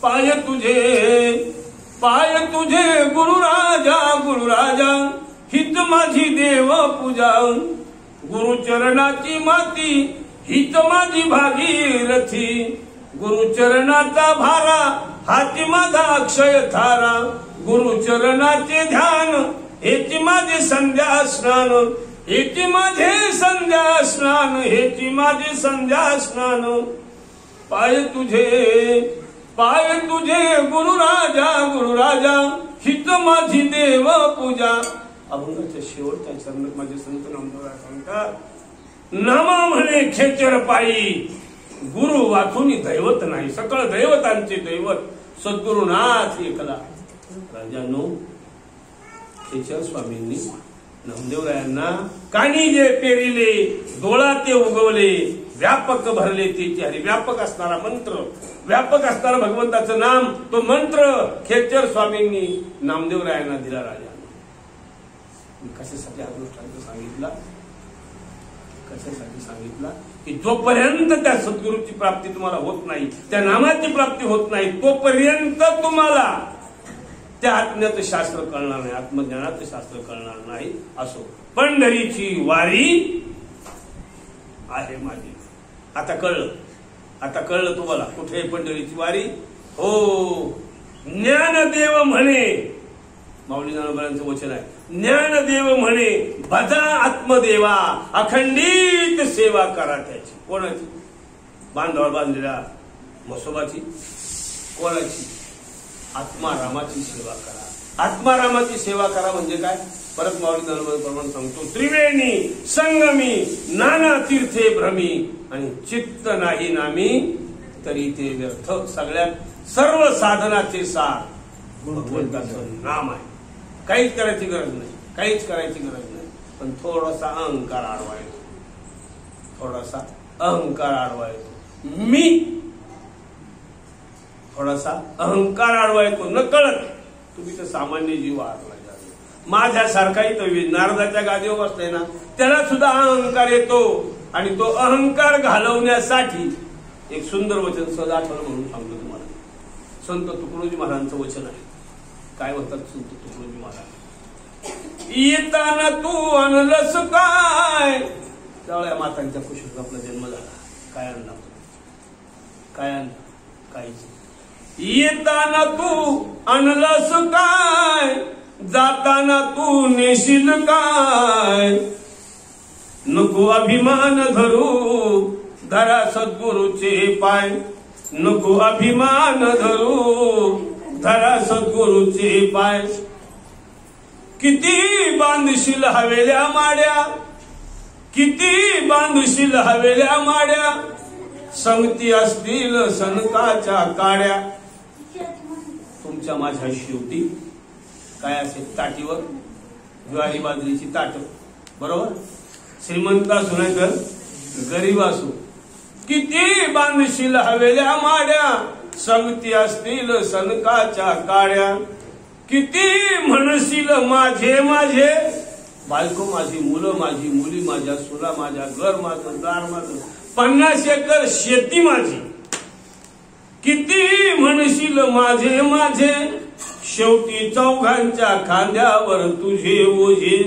पाय तुझे गुरुराजा गुरुराजा, हित माझी देव पूजा. गुरुचरणाची माती हित माझी भागीरथी. गुरुचरणाचा भारा हाती माझा अक्षय थारा. गुरुचरणाचे ध्यान हेची माझे संध्या स्नान. हेची माझे संध्या स्नान. हेची माझे संध्या स्नान. पाय तुझे गुरुराजा गुरुराजा, हित माझी देव पूजा. अभंगाच्या शेवटच्या चरणात माझे संत नामदेवराय सांगतात, नामा म्हणे खेचर पायी, गुरु वाचून दैवत नाही. सकळ दैवतांचे दैवत सद्गुरुनाथ एकला. राजांनो, खेचर स्वामींनी नामदेवरायांना कानी जे पेरिले, डोळा ते उगवले, व्यापक भरले तेचे हरी. व्यापक असणारा मंत्र, व्यापक असणारा भगवंताचं नाम, तो मंत्र खेचर स्वामींनी नामदेवरायांना दिला. राजा कशासाठी हा दृष्टांत सांगितला, कशासाठी सांगितला की जोपर्यंत त्या सद्गुरूची प्राप्ती तुम्हाला होत नाही, त्या नामाची प्राप्ती होत नाही, तोपर्यंत तुम्हाला त्या आत्म्याचं शास्त्र कळणार नाही, आत्मज्ञानाचं शास्त्र कळणार नाही. असो, पंढरीची वारी आहे माझी. आता कळलं तुम्हाला कुठे पंढरीची वारी. हो, ज्ञानदेव म्हणे, माऊली ज्ञानोबांचं वचन आहे, ज्ञानदेव म्हणे भजा आत्मदेवा, अखंडित सेवा करा त्याची. कोणाची? बांधावर बांधलेल्या म्हसोबाची. कोणाची? आत्मारामाची सेवा करा. आत्मारामाची सेवा करा म्हणजे काय? परत माऊली ज्ञानोबांप्रमाणे सांगतो, त्रिवेणी संगमी नाना तीर्थे भ्रमी, आणि चित्त नाही नामी तरी ते व्यर्थ. सगळ्यात सर्व साधनाचे सार भगवंताचं नाम आहे. काहीच करायची गरज नाही, काहीच करायची गरज नाही. पण थोडासा अहंकार आडवा येतो, थोडासा अहंकार आडवा येतो. मी थोडासा अहंकार आडवा येतो नकळत. तुम्ही तर सामान्य जीव आहात. माझ्यासारखाही तो नारदाच्या गादीवर बसलाय ना, त्याला सुद्धा अहंकार येतो. आणि तो अहंकार घालवण्यासाठी एक सुंदर वचन सहज आठवण म्हणून सांगतो तुम्हाला. संत तुकडोजी महाराजांचं वचन आहे. काय म्हणतात संत तुकडोजी महाराज? येताना तू आणलंस काय? त्यावेळेला मातांच्या कुशीत आपला जन्म झाला. काय आणला? काय आणला? काहीच. येताना तू आणलंस काय? जाताना तू नेशील काय, नको अभिमान धरू धरा सद्गुरूचे पाय, नको अभिमान धरू धरा सद्गुरूचे पाय. किती बांधशील हवेल्या माड्या, किती बांधशील हवेल्या माड्या, संगती असतील सनकाच्या काड्या. तुमच्या माझ्या शेवटी काय असेल ताटीवर ज्वारी बाजरीची ताट, बरोबर. श्रीमंत असू नाही तर गरीब असू, किती बांधशील हवेल्या माड्या, संगती असतील सनकाच्या काड्या. किती म्हणशील माझे माझे, बायको माझी, मुलं माझी, मुली माझ्या, सुला माझ्या, घर माझं, दार माझं, 50 एकर शेती माझी. किती म्हणशील माझे माझे, शेवटी चौघांच्या खांद्यावर तुझे ओझे.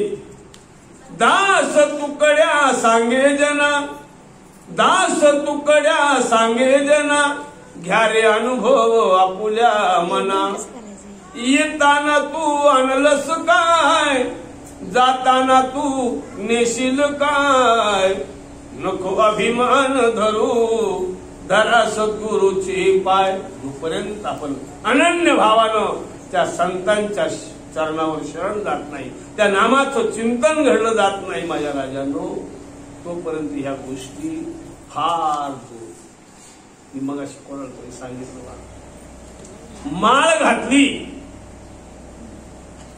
दास तुकड्या सांगे जना, दास तुकड्या सांगे जना, घ्या रे अनुभव आपुल्या मना. येताना तू आणलंस काय, जाताना तू नेशील काय, नको अभिमान धरू धरा सद्गुरूचे पाय. जोपर्यंत आपण अनन्य भावानं त्या संतांच्या चरणावर शरण जात नाही, त्या नामाचं चिंतन घडलं जात नाही माझ्या राजांनो, तोपर्यंत ह्या गोष्टी फार दूर. मी मग अशी कोणाला सांगितलं, माळ घातली,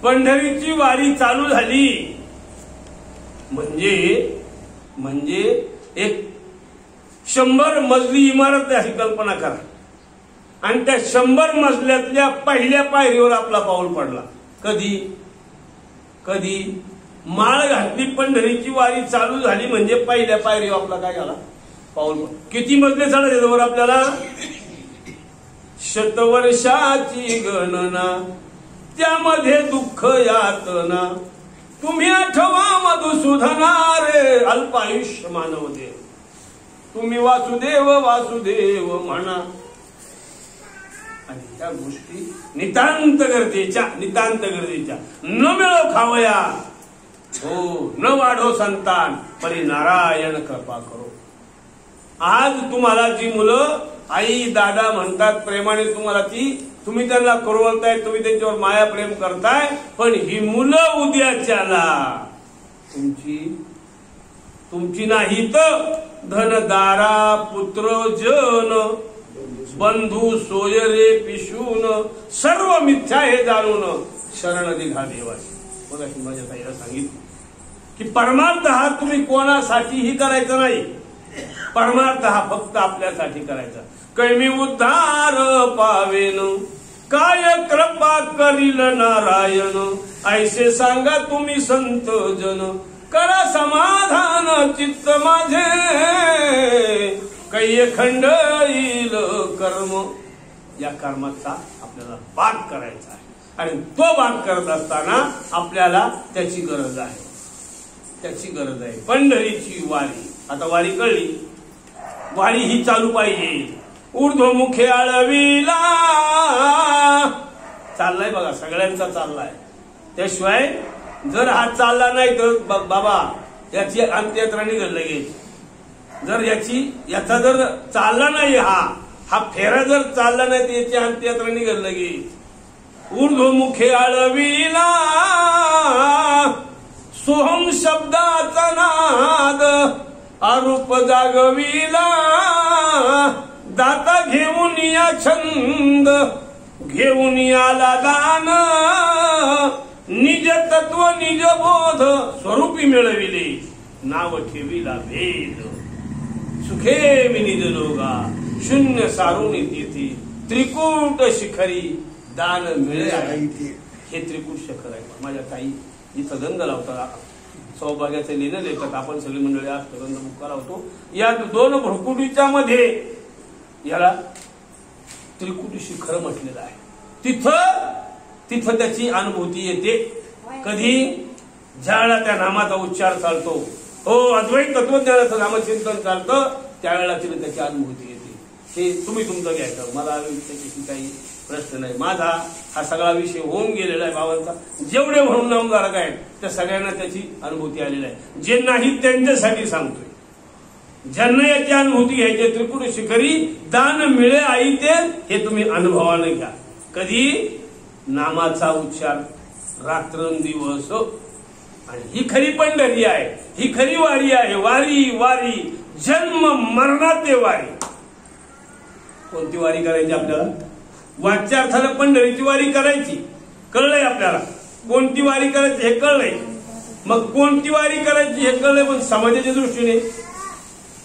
पंढरीची वारी चालू झाली, म्हणजे एक 100 मजली इमारत आहे अशी कल्पना करा, आणि त्या 100 मजल्यातल्या पहिल्या पायरीवर आपला पाऊल पडला. कधी कधी माळ घातली, पंढरीची वारी चालू झाली, म्हणजे पहिल्या पायरीवर आपला काय झाला पाऊल. किती मजले चढायचे वर आपल्याला, शतवर्षाची गणना, त्यामध्ये दुःख यातना. तुम्ही आठवा मधुसूदना रे अल्पायुष्य मानव देव, तुम्ही वासुदेव वासुदेव म्हणा. आणि त्या गोष्टी नितांत गरजेच्या न मिळो खावया, हो न वाढो संतान, परी नारायण कृपा करो. आज तुम्हाला जी मुलं आई दादा म्हणतात प्रेमाने, तुम्हाला तुम्ही त्यांना कुरवलताय, तुम्ही त्यांच्यावर माया प्रेम करताय, पण ही मुलं उद्याच्याला तुमची नाही तर धनदारा पुत्र जन, बंधू सोयरे पिशून, सर्व मिथ्या हे जाणून शरण निघा देवाची. बघा माझ्या ताईला सांगितलं की परमार्थ हा तुम्ही कोणासाठीही करायचा नाही, परमार्थ हा फक्त आपल्यासाठी करायचा. कैमी उद्धार पावेन, काय कृपा करील नारायण, ऐसे सांगा तुम्ही संत जन. करा समाधान चित्त माझे, कैय खंड येईल कर्म. या कर्माचा आपल्याला भाग करायचा आहे, आणि तो भाग करत असताना आपल्याला त्याची गरज आहे. पंढरीची वारी, आता वारी कळली, वारी ही चालू पाहिजे. ऊर्ध्वमुखे आळविला चाललाय बघा, सगळ्यांचा चाललाय. त्याशिवाय जर हा चालला नाही तर बाबा याची अंत्ययात्रा निघेल लगेच. जर याचा जर चालला नाही, हा फेरा जर चालला नाही तर याची अंत्ययात्रा निघेल लगेच. ऊर्ध्वमुखे आळविला सोहम शब्दाचा नाद, आरूप जागविला दाता घेऊन या छंद, घेऊन याला दान, निज तत्व निज बोध स्वरूपी मिळविले, नाव ठेविला भेद. सुखे मी निज लोगा, शून्य सारून तेथे, त्रिकूट शिखरी दान मिळे. हे त्रिकूट शिखर आहे माझ्या ताई. इथं गंध लावता, सौभाग्याचे लिहिणं लेखक आपण सगळी मंडळी असतो, गंध मुक्का लावतो. या 2 भ्रुकुटीच्या मध्ये याला त्रिकुटी शिखर म्हटलेलं आहे. तिथं त्याची अनुभूती येते. कधी ज्यावेळेला त्या नामाचा उच्चार चालतो, हो अद्वैत तत्वज्ञानाचं नामचिंतन चालतं, त्यावेळेला तिला त्याची अनुभूती येते. हे तुम्ही तुमचं घ्यायचं, मला त्याची काही प्रश्न नाही. माझा हा सगळा विषय होऊन गेलेला आहे बाबांचा. जेवढे म्हणून नामधारक आहेत त्या सगळ्यांना त्याची अनुभूती आलेली आहे. जे नाही त्यांच्यासाठी सांगतोय. ज्यांना याची अनुभूती घ्यायची त्रिपुर शिखरी दान मिळे आई ते हे तुम्ही अनुभवाने घ्या. कधी नामाचा उच्चार रात्रंदिवस. आणि ही खरी पंढरी आहे, ही खरी वारी आहे. वारी वारी जन्म मरणाते वारी. कोणती वारी करायची आपल्याला? वाच्यार्थानं पंढरीची वारी करायची, कळलंय आपल्याला. कोणती वारी करायची हे कळलंय. मग कोणती वारी करायची हे कळलंय, पण समाजाच्या दृष्टीने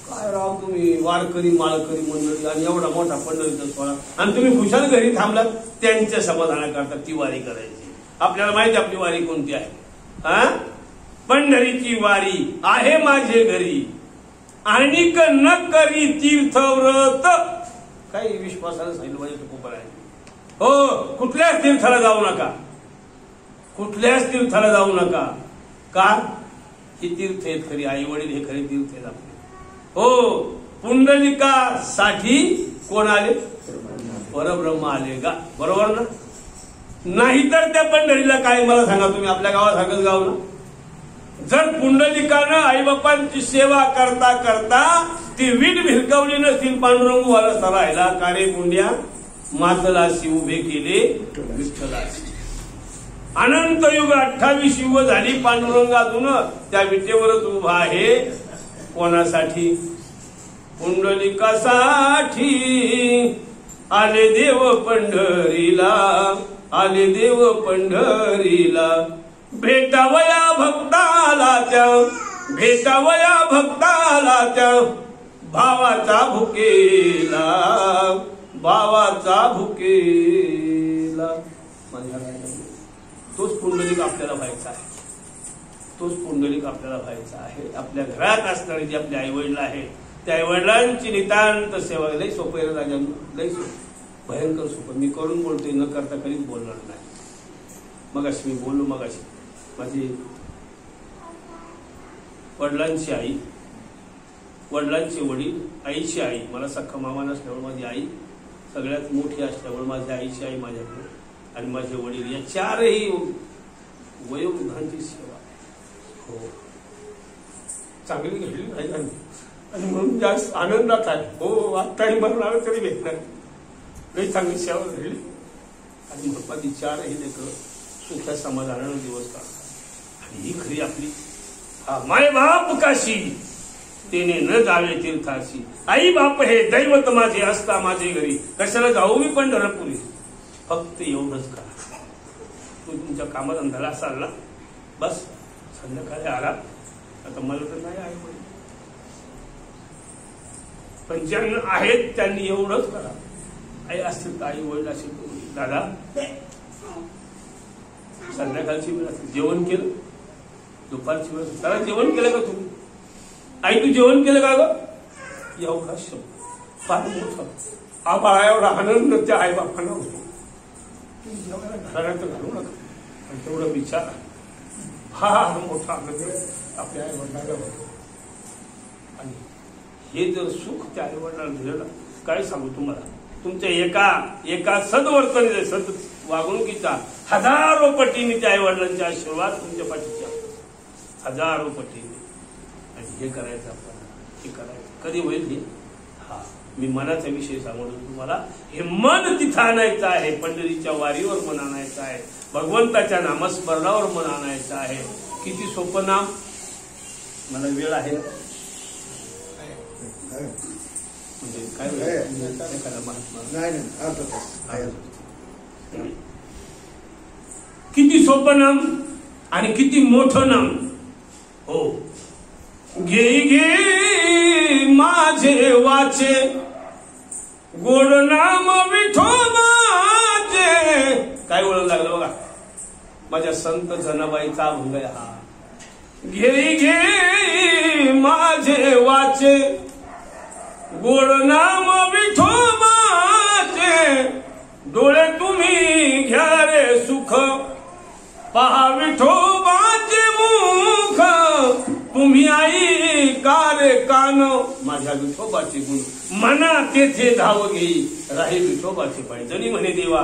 काय राव तुम्ही वारकरी माळकरी मंडळी आणि एवढा मोठा पंढरीचा सोहळा आणि तुम्ही खुशाल घरी थांबलात, त्यांच्या समाधानाकरता ती वारी करायची. आपल्याला माहिती आपली वारी कोणती आहे. हा, पंढरीची वारी आहे माझे घरी आणि न करी तीर्थव्रत. काही विश्वासानं सांगितलं पाहिजे खूप आहे. हो, कुठल्याच तीर्थाला जाऊ नका, कुठल्याच तीर्थाला जाऊ नका. का? ही तीर्थ आहेत खरी, आई वडील हे खरे तीर्थ आहेत आपले. हो, पुंडलिकासाठी कोण आले? परब्रह्म आले का? बरोबर ना? नाहीतर त्या पंढरीला काय मला सांगा तुम्ही, आपल्या गावासारखंच गाव ना. जर पुंडलिकानं आईबापांची सेवा करता करता ती वीट भिरकवली नसतील पांडुरंग वाला सरायला कारे पुंड्या मातलाशी उभे केले विठ्ठलाशी. अनंत युग 28 युग झाली पांडुरंगातून त्या विटेवरच उभा आहे. कोणासाठी? पुंडलिकासाठी. आले देव पंढरीला, आले देव पंढरीला. भेटावया भक्ताला त्या, भेटावया भक्ताला त्या. भावाचा भुकेला, भावाचा भुकेला. तोच पुंडलिक आपल्याला व्हायचा आहे, तोच पुंडलिक आपल्याला व्हायचा आहे. आपल्या घरात असणारी जी आपली आईवडील आहे त्या आईवडिलांची नितांत सेवा. लई सोपं आहे राजा, लई सोपं, भयंकर सोपं. मी करून बोलतोय, न करता कधीच बोलणार नाही. मगाशी मी बोललो, मगाशी माझी वडिलांची आई, वडिलांचे वडील, आईची आई, मला सख्खा मामा नसल्यामुळे माझी आई सगळ्यात मोठी असल्यामुळे माझ्या आईची आई माझ्याकडे आणि माझे वडील या चारही वयोवृद्धांची सेवा हो चांगली घडली नाही आणि म्हणून जास्त आनंदात आहे. हो, आत्ताही मरणार तरी भेटणार, लई चांगली सेवा घडली आणि महत्वाची चारही लेकरं सुख्या समाधानानं दिवस काढतात. आणि ही खरी आपली माय बाप काशी तेने न जावे तीर्थाशी. आई बाप हे दैवत माझे असता माझे घरी. कशाला जाऊ मी पंढरपुरी? फक्त एवढंच करा. तू तुमच्या कामधंद्याला असाल ना, बस संध्याकाळी आला. आता मला तर नाही आहे, पण ज्यांना आहेत त्यांनी एवढंच करा. आई असतील तर आई, वडील असेल तर दादा, संध्याकाळची वेळ असते, जेवण केलं, दुपारची वेळ त्याला जेवण केलं का तुम्ही? आई तू जेवण केलं का ग? एवढा शब्द फार मोठा आबा, एवढा आनंद त्या आई बापांना होतो. घरात घालू नका, आणि तेवढा विचार फार मोठा आनंद आपल्या आई वडिलांना होतो. आणि हे जर सुख त्या आई वडिलांना दिलं ना, काय सांगू तुम्हाला, तुमच्या एका सद्वर्तनीचे सद वागणुकीचा हजारो पटीने त्या आई वडिलांचे आशीर्वाद तुमच्या पाठीचे असतात, हजारो पटीने. आणि हे करायचं आपल्याला, हे करायचं कधी होईल हे? हा, मी मनाचा विषय सांगतो तुम्हाला. हे मन तिथं आणायचं आहे, पंढरीच्या वारीवर मन आणायचं आहे, भगवंताच्या नामस्मरणावर मन आणायचं आहे. किती सोपं नाम. मला वेळ आहे म्हणजे काय किती सोपं नाम आणि किती मोठं नाम. हो, घे घे माझे वाचे गोड नाम विठोबाचे. काय बोलायला लागलं बघा, माझ्या संत जनाबाईचा अभंग आहे हा. घे घे माझे वाचे गोड नाम विठोबाचे. डोळे तुम्ही घ्या रे सुख, पहा विठोबाचे मुख. तुम्ही आई कार कान माझ्या विठोबाचे गुण मना तेथे धाव घेई राही विठोबाचे पाय. जणी म्हणे देवा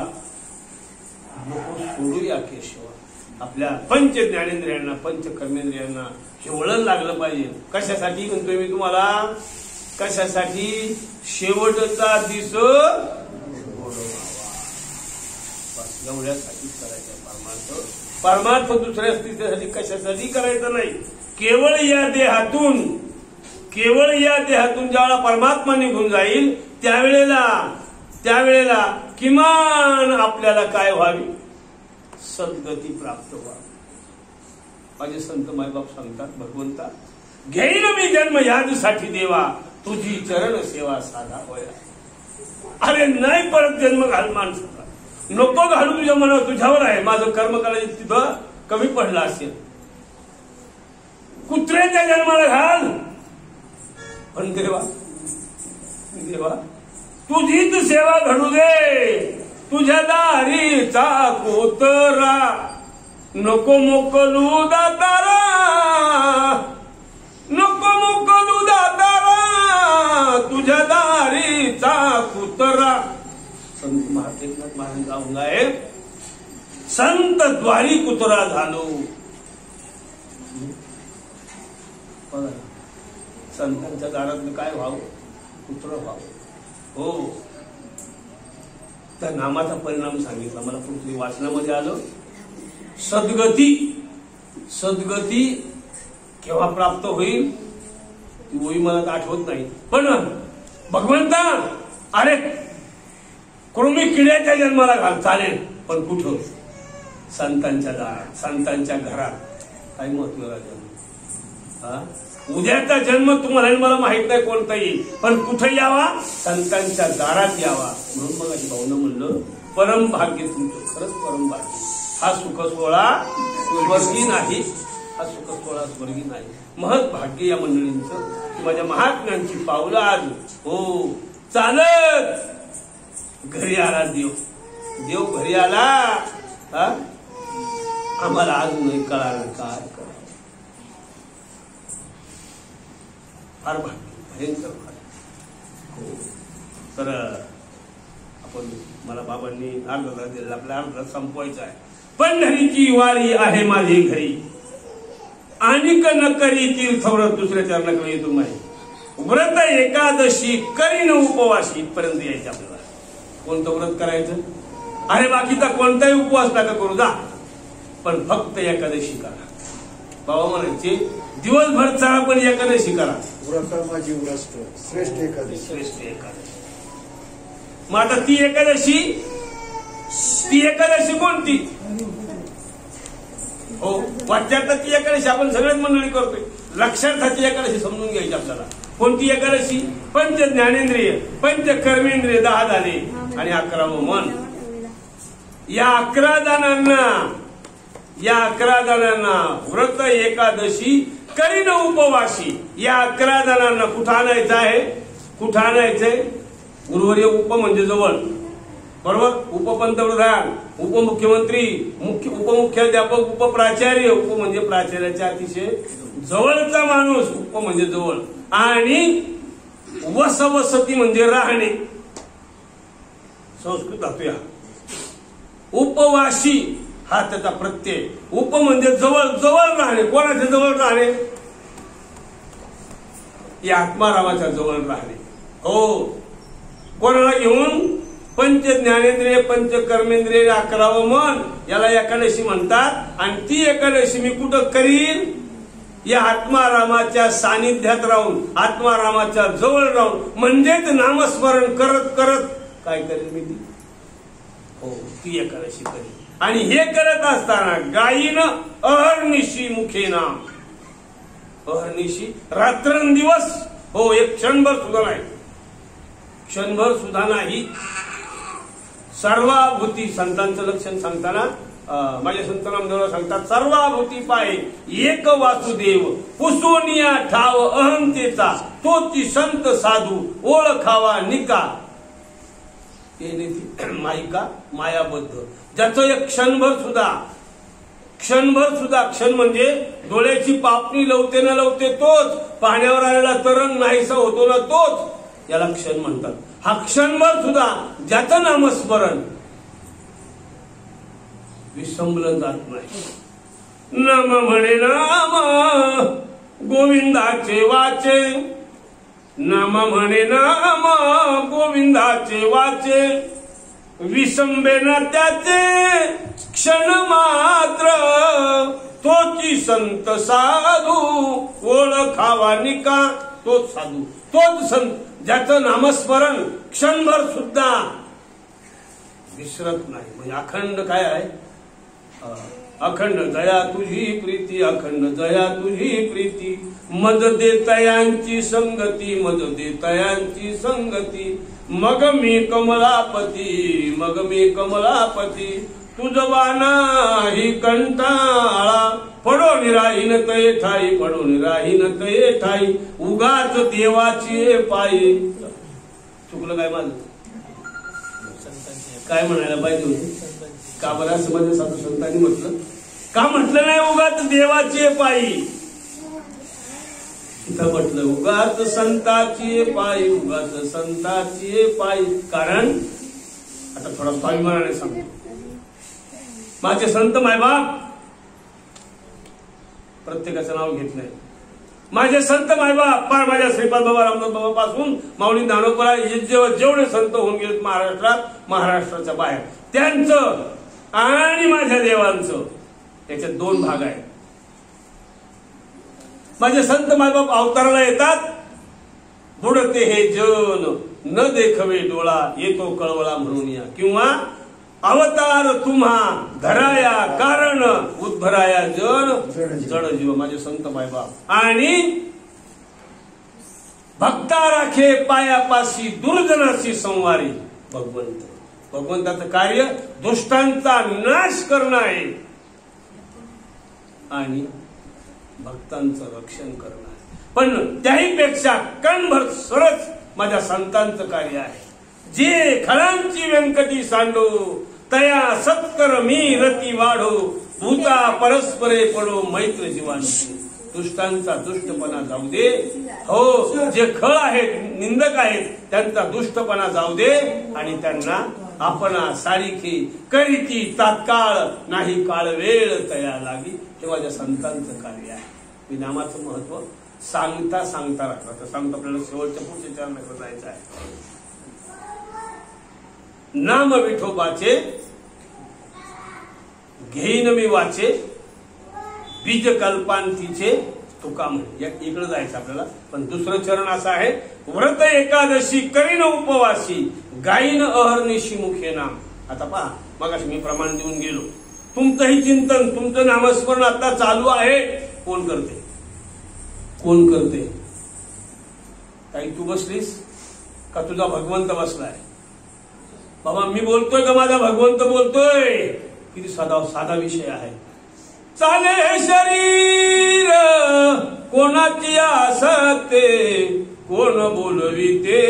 नको सोडूया केशवा. आपल्या पंच ज्ञानेंद्रियांना पंच कर्मेंद्रियांना हे वळण लागलं पाहिजे. कशासाठी म्हणतोय मी तुम्हाला? कशासाठी? शेवटचा दिस एवढ्यासाठी करायचं परमार्थ. परमार्थ दुसऱ्या स्थितीसाठी कशासाठी करायचं नाही. केवळ या देहातून ज्यावेळेला परमात्मा निघून जाईल त्यावेळेला किमान आपल्याला काय व्हावी? सद्गती प्राप्त व्हावी. माझे संत मायबाप सांगतात, भगवंता घेईन मी जन्म यादसाठी देवा तुझी चरण सेवा साधा होया. अरे नाही परत जन्म घाल माणसाला, नको घालू. तुझ्या मनावर तुझ्यावर आहे. माझं कर्म करायचं तिथं कमी पडलं असेल. कुत्र्याच्या जन्माला घाल, पण देवा तुझीच सेवा घडू दे. तुझ्या दारीचा कोतरा नको मोकलू दातारा, नको मोकलू दातारा तुझ्या दारीचा कुतरा. संत महात्मा महाराज गाऊन आहे, संत द्वारी कुतरा झालो. संतांच्या दारात काय व्हावं? कुत्र व्हावं. हो, त्या नामाचा परिणाम सांगितला मला पुढे वाचनामध्ये आलं. सद्गती केव्हा प्राप्त होईल ती ओळी मला आठवत नाही. पण भगवंता अरे कृमी किड्याच्या जन्माला घाल चालेल, पण कुठं? संतांच्या दारात, संतांच्या घरात. काय महत्व जन्म? उद्याचा जन्म तुम्हाला मला माहित नाही कोणता येईल, पण कुठे यावा? संतांच्या दारात यावा. म्हणून मग अशी भावना म्हणलं परम भाग्य तुमचं, खरंच परम भाग्य. हा सुख सोहळा स्वर्गी नाही, हा सुख सोहळा स्वर्गी नाही. महत् भाग्य या मंडळींचं की माझ्या महात्म्यांची पावलं आज हो चालत घरी आला. देव घरी आला. आम्हाला अजूनही कळालं काय करा. फार भाग्य, भयंकर भाग्य. तर आपण मला बाबांनी अर्धा तास दिला, आपल्या अर्धा संपवायचा आहे. पंढरीची वारी आहे माझी घरी, आणि न करी तीर्थव्रत. दुसऱ्या चरणाकडे येतो माहिती. व्रत एकादशी करीन उपवासी. इथपर्यंत यायचं आपल्याला. कोणतं व्रत करायचं? अरे बाकीचा कोणताही उपवास नका करू जा, पण फक्त एकादशी करा. बाबा म्हणायचे दिवसभर चाला पण एकादशी करा. व्रत माझी व्रत श्रेष्ठ एकादशी, श्रेष्ठ एकादशी. मग आता ती एकादशी कोणती? हो, वाच्यार्थाची एकादशी आपण सगळेच मंडळी करतोय. लक्षार्थाची एकादशी समजून घ्यायची आपल्याला. कोणती एकादशी? पंच ज्ञानेंद्रिय पंच कर्मेंद्रिय 10 झाले आणि 11वं मन. या 11 जणांना व्रत एकादशी करीन उपवासी. या 11 जणांना कुठं आणायचं आहे? कुठं आणायचंय? गुरुवर्य उप म्हणजे जवळ, बरोबर. उपपंतप्रधान, उपमुख्यमंत्री, उपमुख्याध्यापक, उपप्राचार्य. उप म्हणजे प्राचार्याच्या अतिशय जवळचा माणूस. उप म्हणजे जवळ. आणि वसवसती म्हणजे राहणे. संस्कृत धातू या. उपवासी हा त्याचा प्रत्यय. उप म्हणजे जवळ, जवळ राहणे. कोणाच्या जवळ राहणे? या आत्मारामाच्या जवळ राहणे. हो, कोणाला घेऊन? पंच ज्ञानेंद्रिय पंच कर्मेंद्रिय 11वं मन. याला एकादशी म्हणतात. आणि ती एकादशी मी कुठं करीन? या आत्मारामाच्या सानिध्यात राहून, आत्मारामाच्या जवळ राहून, म्हणजेच नामस्मरण करत करत काय करेल मी ती? हो, ती एकादशी करेल. आणि हे करत असताना गायीन अहर्निशी मुखे नाम. अहर्निशी रात्रंदिवस. हो, एक क्षणभर सुद्धा नाही, क्षणभर सुद्धा नाही. सर्वाभूती. संतांचं लक्षण सांगताना माझे संत नामदेव सांगतात, सर्वाभूती पाहे एक वासुदेव पुसोनिया ठाव अहंतेचा तोची संत साधू ओळखावा निका. मायिका मायाबद्ध. ज्याचं एक क्षणभर सुद्धा क्षणभर सुद्धा, क्षण म्हणजे डोळ्याची पापणी लवते न लवते तोच, पाण्यावर आलेला तरंग नाहीसा होतो ना तोच, याला क्षण म्हणतात. हा क्षणभर सुद्धा ज्याचं नामस्मरण विसंबलं जात नाही. नाम म्हणे नाम गोविंदाचे वाचे, नाम म्हणे नाम गोविंदाचे वाचे, विसंबे न त्याचे क्षण मात्र, तोची संत साधू ओळखावा निका. तोच साधू, तोच संत ज्याचं नामस्मरण क्षणभर सुद्धा विसरत नाही. म्हणजे अखंड काय आहे? अखंड दया तुझी प्रीती, अखंड दया तुझी प्रीती, मद देतयांची संगती, मद देतयांची संगती, मग मी कमलापती, मग मी कमलापती, तुझवाना ही कंटाळा, पडो निराहीन तये ठाई, पडो निराहीन तये ठाई, उगाच देवाची पायी. चुकलं काय माझं? काय म्हणायला पाहिजे होते? का बरं असं माझ्या साधू संतांनी म्हटलं? का म्हटलं नाही उगाच देवाची पायी? इथं म्हटलं उगाच संताची पायी, उगाच संताची पायी. कारण आता थोडा स्वाभिमानाने सांगतो, माझे संत मायबाप, प्रत्येकाचं नाव घेत नाही, माझे संत मायबाप, पार माझ्या श्रीपाद बाबा रामदास बाबा पासून माऊली ज्ञानोबा जेवढे संत होऊन गेलेत महाराष्ट्रात, महाराष्ट्राच्या बाहेर, त्यांचं आणि माझ्या देवांचं याच्यात दोन भाग आहेत. माझे संत मायबाप अवताराला येतात, बुडते हे जन न देखवे डोळा, येतो कळवळा म्हणून या, किंवा अवतार तुम्हा धराया कारण, उद्भराया जन जड जीव. माझे संत मायबाप आणि भक्ता राखे पायापाशी, दुर्जनाशी संवारी भगवंत. भगवंताचं कार्य दुष्टांचा नाश करणं आहे आणि भक्तांचं रक्षण करणं आहे. पण त्याही पेक्षा कणभर सरस माझ्या संतांचं कार्य आहे. जे खळांची व्यंकटी सांडो, तया सत्कर मी रती वाढो, भूता परस्परे पडो मैत्र जीवांची. दुष्टांचा दुष्टपणा जाऊ दे, हो जे खळ आहेत, निंदक आहेत, त्यांचा दुष्टपणा जाऊ दे आणि त्यांना आपणा सारिखी करीती तात्काळ, नाही काळ वेळ तया लागी. हे माझ्या संतांचं कार्य आहे. मी नामाचं महत्व सांगता सांगता राहतो. सांगतो आपल्याला शेवटच्या पुढच्या चरणाकडे जायचं आहे. नाम विठोबाचे घेईन मी वाचे, बीज कल्पांतीचे तुका म्हणे. इकडे जायचं आपल्याला. पण दुसरं चरण असं आहे, व्रत एकादशी करीन उपवासी, गाईन अहर्निशी मुखे नाम. आता पहा, मगाशी मी प्रमाण देऊन गेलो. तुमचंही चिंतन, तुमचं नामस्मरण आता चालू आहे. कोण करते? कोण करते? काही तू बसलीस का तुझा भगवंत बसलाय? बाबा मी बोलतोय का माझा भगवंत बोलतोय? किती साधा विषय आहे. चाले शरीर कोणाची असते, कोण बोलविते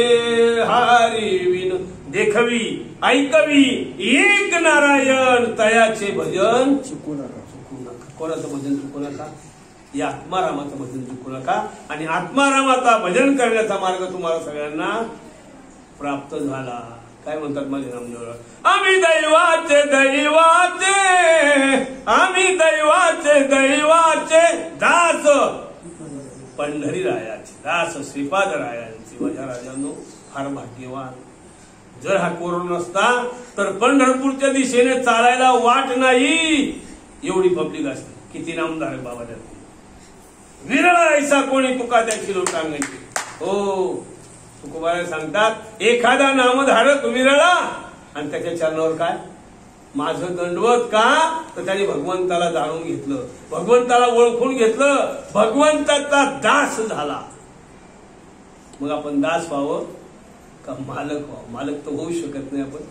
हारी विन. देखवी ऐकवी एक नारायण, तयाचे भजन चुकू नका. चुकू नका. कोणाचं भजन चुकू नका? या आत्मारामाचं भजन चुकू नका. आणि आत्मारामाचा भजन करण्याचा मार्ग तुम्हाला सगळ्यांना प्राप्त झाला. काय म्हणतात माझे नामदेव? आम्ही दैवाचे दैवाचे, आम्ही दैवाचे दैवाचे दास, पंढरी रायाचे दास, श्रीपाद रायांचे. माझ्या राजांनो फार भाग्यवान. जर हा कोरोना नसता तर पंढरपूरच्या दिशेने चालायला वाट नाही एवढी पब्लिक असते. किती नामदार आहे बाबा त्यात. विरळा ऐसा कोणी तुका त्याची लोटांगणी. हो, तुकोबाला सांगतात एखादा नामधारक विरळा आणि त्याच्या चरणावर काय माझं दंडवत का, तर त्याने भगवंताला जाणून घेतलं, भगवंताला ओळखून घेतलं, भगवंताचा दास झाला. मग आपण दास व्हावं का मालक व्हावं? मालक तर होऊ शकत नाही आपण,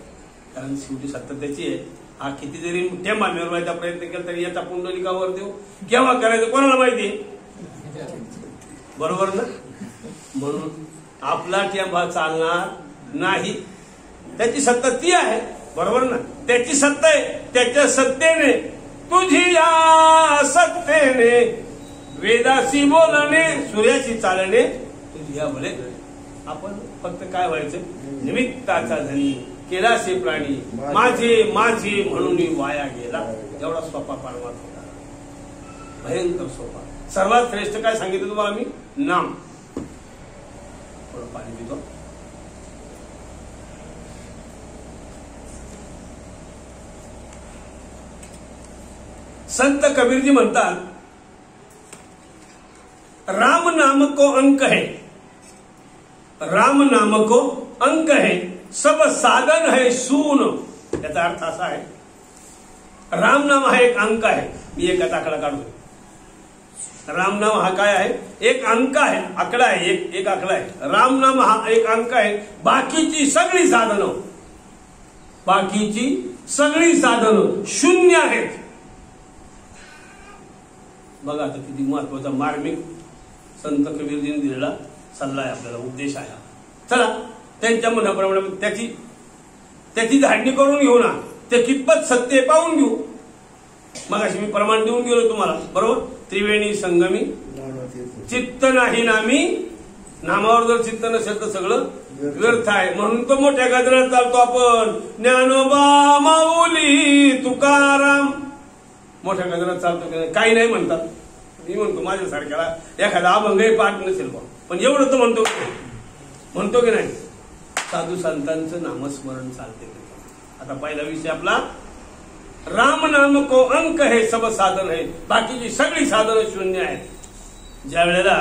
कारण शेवटी सत्ता त्याची आहे. हा किती जरी टेंबा मिळवायचा प्रयत्न केला तरी याचा पुंडलिकावर देऊ केव्हा करायचं कोणाला माहिती? बरोबर ना? म्हणून आपला टेंबा चालणार नाही. त्याची सत्ता ती आहे, बरोबर ना? त्याची सत्ता आहे, त्याच्या सत्तेने तुझी या सत्तेने, वेदासी बोलणे, सूर्याची चालणे तुझी या बोले. आपण फक्त काय व्हायचं, निमित्ताचा धनी केलासे प्राणी, माझे माझे म्हणून वाया गेला. एवढा सोपा परमात्मा, भयंकर सोपा. सर्वात श्रेष्ठ काय सांगितलं तुम्हाला मी, नाम. थोडं पाणी पितो. संत कबीरजी म्हणतात, राम नाम को अंक है, राम नाम को अंक है, सब साधन है शून. याचा अर्थ असा आहे, राम नाम हा एक अंक आहे. मी एक आकडा काढतो. राम नाम हा काय आहे, एक अंक आहे, आकडा आहे, एक आकडा आहे. राम नाम हा एक अंक आहे. बाकीची सगळी साधनं, बाकीची सगळी साधनं शून्य आहेत. बघा आता किती महत्वाचा मार्मिक संत कबीरजीने दिलेला सल्ला आहे आपल्याला, उपदेश आहे. चला त्यांच्या मनाप्रमाणे त्याची धाडणी करून घेऊ ना, ते कितपत सत्य पाहून घेऊ. मग अशी मी प्रमाण देऊन गेलो तुम्हाला, बरोबर. त्रिवेणी संगमी चित्त नाही नामी, नामावर जर चित्त नसेल तर सगळं व्यर्थ आहे. म्हणून तो मोठ्या गजरात चालतो आपण, ज्ञानोबा माऊली तुकाराम. मोठ्या गजरात चालतो की काही नाही म्हणतात. मी म्हणतो माझ्यासारख्याला एखादा अभंगही पाठ नसेल पण एवढं तर म्हणतो की नाही. साधू संतांचं नामस्मरण चालते. आता पहिला विषय आपला, राम नाम को अंक है, सब साधन है, बाकीची सगळी साधनं शून्य आहेत. ज्या वेळेला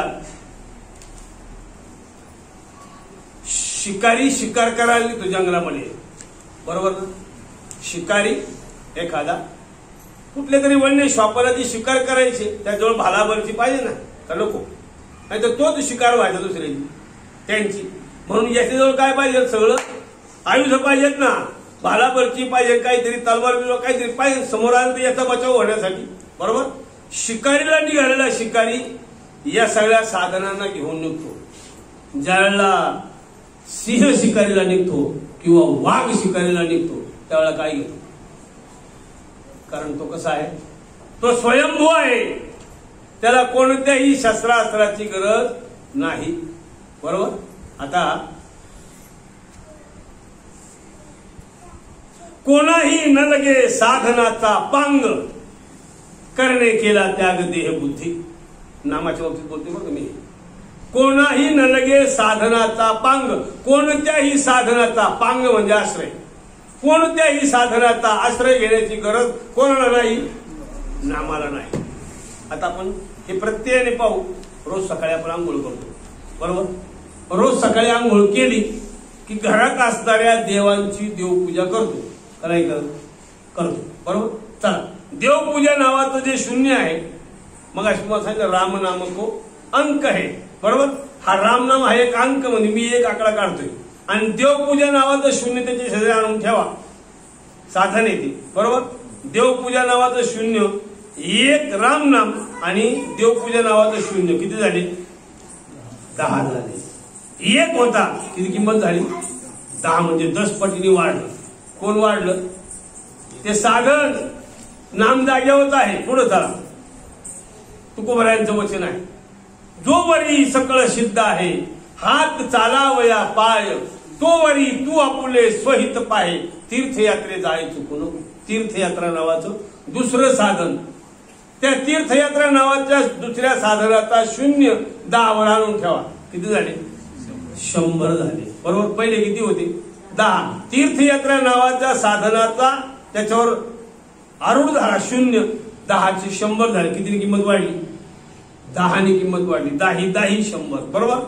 शिकारी शिकार करायला तो जंगलामध्ये, बरोबर ना. शिकारी एखादा कुठल्या तरी वन्य श्वापराची शिकार करायची, त्याजवळ भालाबरची पाहिजे ना, का नको, नाही तर तोच शिकार व्हायचा दुसऱ्याची त्यांची. म्हणून याच्याजवळ काय पाहिजे, सगळं आयुष्य पाहिजेत ना, भालाबरची पाहिजे, काहीतरी तलवार बिलवार काहीतरी पाहिजे समोर आलं तर याचा बचाव होण्यासाठी, बरोबर. शिकारीला निघालेला शिकारी या सगळ्या साधनांना घेऊन निघतो. ज्यावेळेला सिंह शिकारीला निघतो किंवा वाघ शिकारीला निघतो त्यावेळेला काय घेतो, कारण तो कसा आहे, तो स्वयंभू आहे. त्याला कोणत्याही शस्त्रास्त्राची गरज नाही, बरोबर. आता कोणाही न लगे साधनाचा पांग, करणे केला त्याग देह बुद्धी. नामाच्या बाबतीत बोलते बघ मी. कोणाही न लगे साधनाचा पांग, कोणत्याही साधनाचा, पांग म्हणजे आश्रय, कोणत्याही साधनाचा आश्रय घेण्याची गरज कोणाला नाही, नामाला नाही. आता आपण हे प्रत्ययाने पाहू. रोज सकाळी आपण आंघोळ करतो, बरोबर. रोज सकाळी आंघोळ केली की घरात असणाऱ्या देवांची देवपूजा करतो, नाही करतो, बरोबर. चला, देवपूजा नावाचं जे शून्य आहे, मग अशी तुम्हाला सांगितलं राम नाम को अंक आहे, बरोबर. हा राम नाम हा एक अंक, म्हणजे मी एक आकडा काढतोय आणि देवपूजा नावाचं शून्य त्याच्या शेजारी आणून ठेवा, साधन येते, बरोबर. देवपूजा नावाचं शून्य, एक राम नाम आणि देवपूजा नावाचं शून्य, किती झाले, 10 झाले. एक होता, किती किंमत झाली, 10, म्हणजे 10 पटीने वाढलं. कोण वाढलं, ते साधन. नाम जाग्यावरच आहे. पुढे चला, तुकोबरायांचं वचन आहे, जोवरी सकळ सिद्ध आहे, हात चालावया पाय, तोवरी तू आपुले स्वहित पाहे, तीर्थयात्रे जाय चुकू नको. तीर्थयात्रा नावाचं दुसरं साधन, त्या तीर्थयात्रा नावाच्या दुसऱ्या साधनाचा शून्य 10 वर आणून ठेवा, किती झाले, 100 झाले, बरोबर. पहिले किती होते, 10. तीर्थयात्रा नावाच्या साधनाचा त्याच्यावर आरूढ झाला शून्य, 10ची 100 झाले. किती किंमत वाढली, 10 नी किंमत वाढली. 10 100, बरोबर.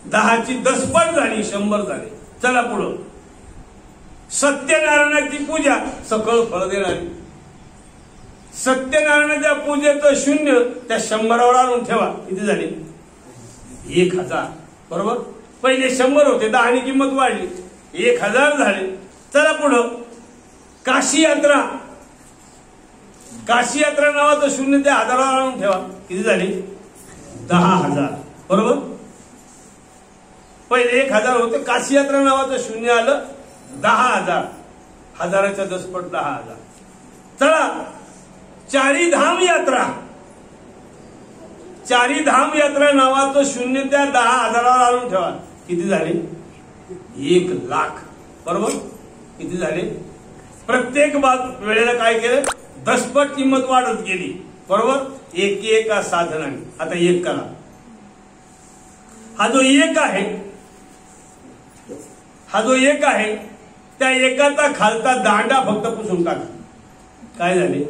10ची 10 पट झाली, 100 झाले. चला पुढं, सत्यनारायणाची पूजा सकळ फळ देणारी. सत्यनारायणाच्या पूजेचं शून्य त्या 100वर आणून ठेवा, किती झाले, 1000, बरोबर. पहिले 100 होते, 10 नी किंमत वाढली, 1000 झाले. चला पुढं, काशी यात्रा. काशी यात्रा नावाचं शून्य त्या 1000वर आणून ठेवा, किती झाले, 10,000, बरोबर. पहिले 1000 होते, काशी यात्रा नावाचं शून्य आलं, 10,000, 1000च्या 10 पट 10,000. चला, चारीधाम यात्रा, चारीधाम यात्रा नावाचं 0 त्या 10,000 आणून ठेवा. किती झाले? 1,00,000. बरोबर? किती झाले? प्रत्येक वेळेला काय केलं? 10पट किंमत वाढत गेली. बरोबर? एक साधनाने. आता एक करा. हा जो एक आहे त्या एकाचा खालचा दांडा फक्त पुसून टाका. काय झाले?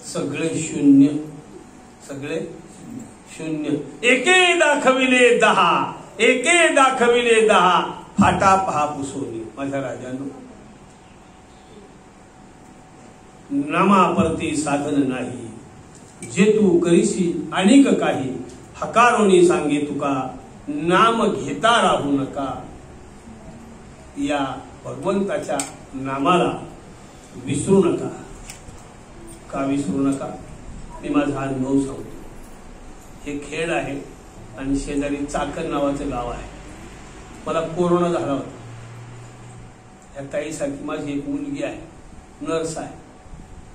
सगळे शून्य, सगळे शून्य. एके दाखविले 10, एके दाखविले 10, फाटा पहा पुसोनी. माझ्या राजांनो, नामापरती साधन नाही, जे तू करीशी अनेक काही. हकारोनी सांगे तुका, नाम घेता राहू नका. या भगवंताच्या नामाला विसरू नका. का विसरू नका? मी माझा अनुभव सांगतो. हे खेड आहे आणि शेजारी चाकण नावाचं गाव आहे. मला कोरोना झाला होता. ह्या ताईसारखी माझी एक मुलगी आहे, नर्स आहे,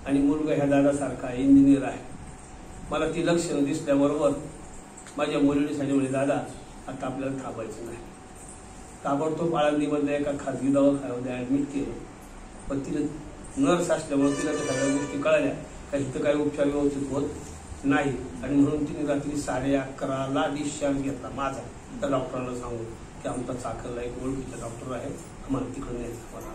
आणि मुलगा ह्या दादासारखा इंजिनियर आहे. मला ती लक्षणं दिसल्याबरोबर माझ्या मुलीने सांगितले, दादा आता आपल्याला थांबायचं नाही. ताबडतोब आळंदीमधल्या एका खाजगी दवाखान्यामध्ये ऍडमिट केलं. पण तिला नर्स असल्यामुळे तिला त्या सगळ्या गोष्टी कळाल्या का इथं काही उपचार व्यवस्थित होत नाही, आणि म्हणून तिने रात्री 11:30ला डिस्चार्ज घेतला माझा. त्या डॉक्टरांना सांगून की आमचा चाकणला एक ओळखीचा डॉक्टर आहे, आम्हाला तिकडे न्यायचं. मला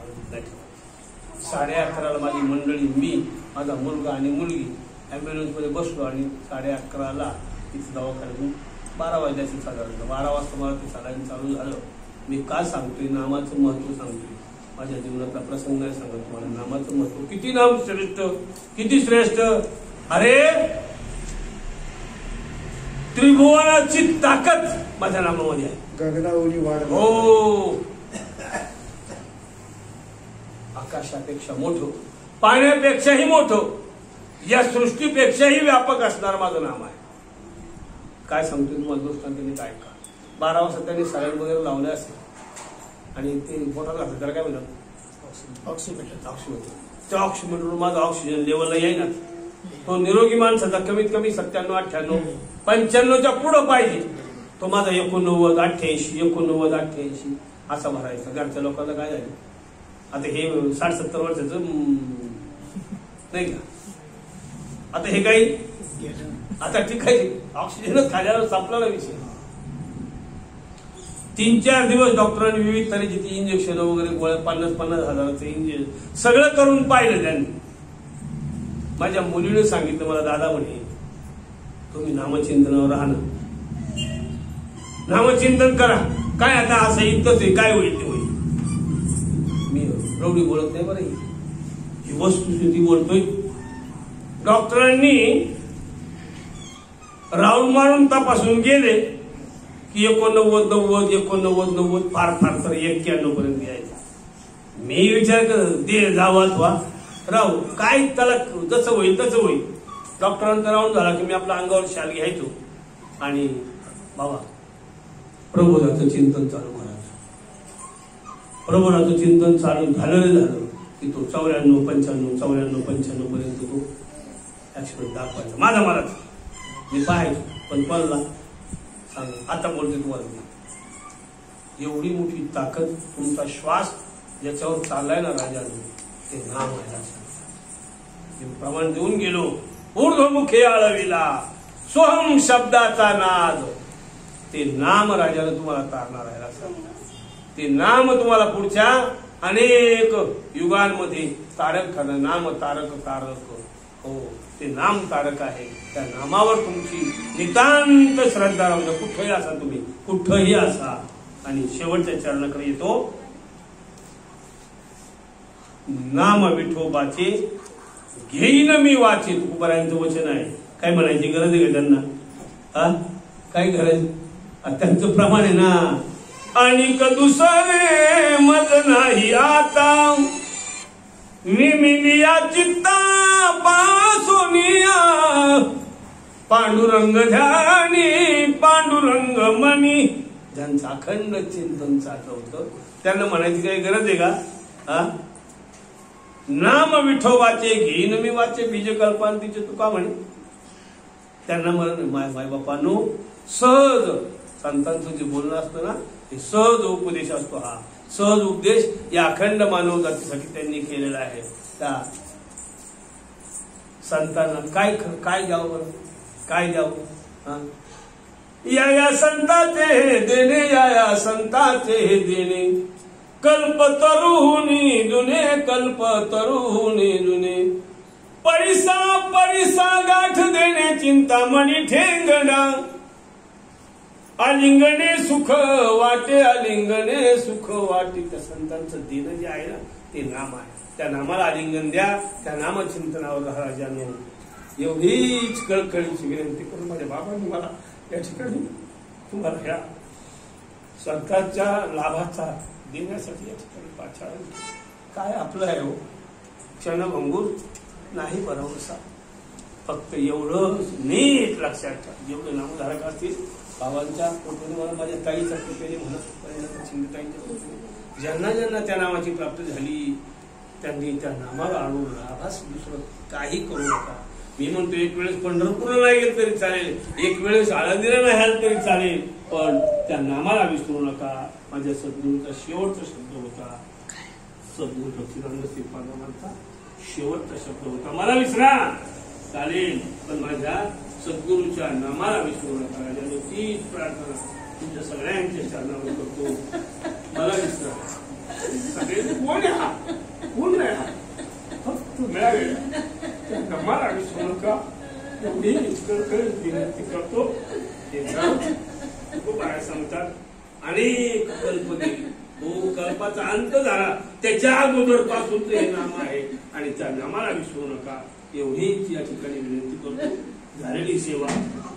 11:30ला माझी मंडळी, मी, माझा मुलगा आणि मुलगी ॲम्ब्युलन्समध्ये बसलो आणि 11:30ला तिथं दवाखान्यातून 12 वाजल्याची साधारण 12 वाजता मला ते सलाईन चालू झालं. मी का सांगतोय? नामाचं महत्व सांगतोय. माझ्या जीवनातला प्रसंग नाही सांगत तुम्हाला. नामाचं महत्व किती, नाम श्रेष्ठ, किती श्रेष्ठ. अरे त्रिभुवनाची ताकद माझ्या नामामध्ये आहे. गगनावली वाढ. हो, आकाशापेक्षा मोठं, पाण्यापेक्षाही मोठं, या सृष्टीपेक्षाही व्यापक असणार माझं नाम आहे. काय सांगतोय तुम्हाला दोस्तांनी? काय का 12 वाजता त्यांनी सलाईन वगैरे लावले असेल आणि ते पोटात घातलं, त्याला काय म्हणतात? ऑक्सिमीटर. त्या ऑक्सिमीटरवर माझा ऑक्सिजन लेवलला येईना. तो निरोगी माणसाचा कमीत कमी 97, 98, 95च्या पुढं पाहिजे. तो माझा 89, 88, 89, 88 असा भरायचा. घरच्या लोकांना काय झालं? आता हे 60-70 वर्षाचं नाही का? आता हे काही आता ठीक आहे, ऑक्सिजनच खाल्यावर संपला विषय. 3-4 दिवस डॉक्टरांनी विविध तऱ्हेची ती इंजेक्शन वगैरे गोळ्या 50-50 हजाराचं इंजेक्शन सगळं करून पाहिलं त्यांनी. माझ्या मुलीने सांगितलं मला, दादा म्हणे तुम्ही नामचिंतनावर राहा ना, नामचिंतन करा. काय आता असं इतकंच आहे, काय होईल ते होईल. मी रवडी बोलत नाही बरं, ही वस्तुस्थिती बोलतोय. डॉक्टरांनी राऊंड मारून तपासून गेले की 89, 90, 89, फार तर 91 पर्यंत यायचं. मी विचार कर दे जावा राहू, काय त्याला जसं होईल तसं होईल. डॉक्टरांचा राऊंड झाला की मी आपल्या अंगावर शाल घ्यायचो आणि बाबा प्रबोधाचं चिंतन चालू करायचं. प्रबोधाचं चिंतन चालू झालं की तो 94, 95, 94, 95 पर्यंत तो ऍक्सिडेंट दाखवायचा. माझा मलाच मी पाहायचो, पण पडला सांग. आता बोलते तुम्हाला, एवढी मोठी ताकद तुमचा श्वास ज्याच्यावर चाललाय ना राजा, ते नाम आहे. प्रमाण देऊन गेलो. ऊर्ध्वमुखे आळविला सोहम शब्दाचा नाद. ते नाम राजाने तुम्हाला तारणार आहे. ते नाम तुम्हाला पुढच्या अनेक युगांमध्ये तारक ठरणार. नाम तारक तारक. हो, ते नाम तारक आहे. त्या नामावर तुमची नितांत श्रद्धा राहू. कुठंही असा तुम्ही, कुठंही असा. आणि शेवटच्या चरणाकडे येतो. नाम विठोबाचे घेईन मी वाचित. तुकारायांचं वचन आहे. काय म्हणायची गरज आहे का त्यांना? काय गरज? त्यांचं प्रमाण आहे ना. आणि दुसरे मज नाही आता निमिलिया चित्ता पासोनिया. पांडुरंग ध्यानी पांडुरंग मनी. ज्यांचं अखंड चिंतन चाललं होतं त्यांना म्हणायची काही गरज आहे का? नाम विठोबाचे घेईन मी वाचे बीज कल्पांतीचे तुका म्हणे. त्यांना माय बापांनो सहज संतांचं जे बोलणं असतं ना हे सहज उपदेश असतो. हा सहज उपदेश या अखंड मानव जातीसाठी त्यांनी केलेला आहे. त्या संतांना काय द्यावं बरं, काय द्यावं. या संताचे देणे, या संताचे देणे, कल्प तरुणी जुने, कल्प तरुणी जुने, परिसा गाठ देणे, चिंतामणी ठेंगणा, आलिंगणे सुख वाटे, आलिंगणे सुख वाटे. त्या संतांचं देणं जे आहे ना ते नाम आहे. त्या नामाला आलिंगन द्या, त्या नामचिंतनावर राहा राजांनो. एवढीच कळकळीची विनंती करून माझ्या बाबांनी मला या ठिकाणी तुम्हाला ह्या संतांच्या लाभाचा देण्यासाठी या ठिकाणी पाचारण. काय आपलं आहे हो, क्षणभंगूर नाही भरवसा. फक्त एवढं नीट लक्षात ठेवा. जेवढे नामधारक असतील बाबांच्या कृपेने, मला माझ्या ताईच्या कृपेने म्हणत शिंदेताईंच्या कृपेने ज्यांना ज्यांना त्या नामाची प्राप्ती झाली त्यांनी त्या नामाला आणून लाभास दुसरं काही करू नका. मी म्हणतो एक वेळेस पंढरपूरला नाही गेलं तरी चालेल, एक वेळेस आळंदीला नाही आलं तरी चालेल, पण त्या नामाला विसरू नका. माझ्या सद्गुरूचा शेवटचा शब्द होता, सद्गुरू सच्चिदानंद श्रीपादांचा शेवटचा शब्द होता, मला विसरा चालेल पण माझ्या सद्गुरूच्या नामाला विसरू नका. राजाने तीच प्रार्थना तुमच्या सगळ्यांच्या चरणावर करतो, मला विसरा. सगळे कोण आहे हा, कोण नाही हा, फक्त मिळावे त्या नामाला विसरू नका. एवढी विनंती करतो. खूप आहे सांगतात अनेक कल्प गेली, हो कल्पाचा अंत झाला, त्याच्या अगोदर पासून हे नाम आहे आणि त्या नामाला विसरू नका. एवढीच या ठिकाणी विनंती करतो. झालेली सेवा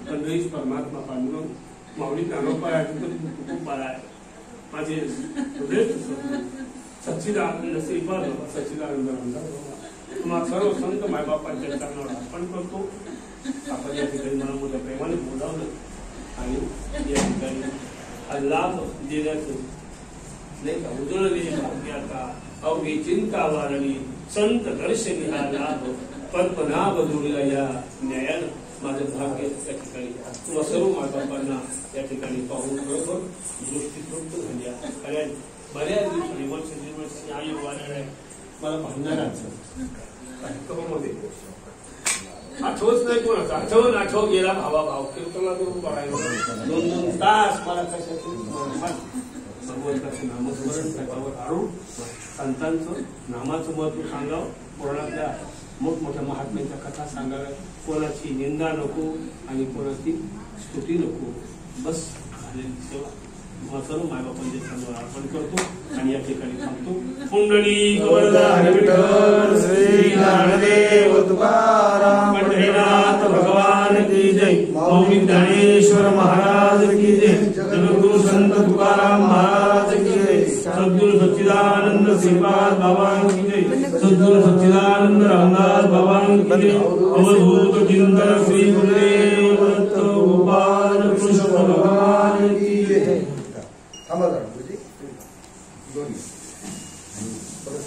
पंढरीस परमात्मा पांडुरंग माऊली ज्ञानोबा खूप बाळा आहे. माझे हृदय सच्चिदानंद श्रीपाद बाबा, सच्चिदानंद रामदास बाबा, तुम्हाला सर्व संत मायबापांच्या चरणावर अर्पण करतो. आपण या ठिकाणी मला मोठ्या प्रेमाने बोलावलं आणि या ठिकाणी हा लाभ देण्याचं नाही का उजळले भाग्याचा अवघी चिंता वारली, संत दर्शनी हा लाभ पद्मनाभ जोडला या न्यायानं माझं भाग्य त्या ठिकाणी. तुम्हा सर्व मायबापांना या ठिकाणी पाहून बरोबर दृष्टी तृप्त झाली आहे. बऱ्याच दिवसांनी वर्ष दीड वर्षांनी आयोग वाढणार आहे. मला भांडणाराचं कार्यक्रमामध्ये आठवच नाही कोणाचं, आठव गेला भावा भाव कीर्तनाला करून बघायला 2-2 तास मला कशाचं भगवंताचं नामस्मरण त्याच्यावर आणून संतांचं नामाचं महत्व सांगावं, पुराणातल्या मोठमोठ्या महात्म्यांच्या कथा सांगाव्या. कोणाची निंदा नको आणि कोणाची स्तुती नको. बस झालेली सेवा सर्व मायबापांच्या चरणावर अर्पण करतो आणि या ठिकाणी थांबतो. कुंडली विठ्ठल श्री ज्ञानदेव तुकाराम पंढरीनाथ भगवान की जय. मौली ज्ञानेश्वर महाराज की जय. जगद्गुरु संत तुकाराम महाराज की जय. सद्गुरु सच्चिदानंद श्रीपाद बाबा की जय. सद्गुरु सच्चिदानंद रामदास बाबा की जय. अवधूत चिंतन श्री गुरुदेव दत्त गोपाल कृष्ण भगवान की जय. थांबा जरा दोन्ही परत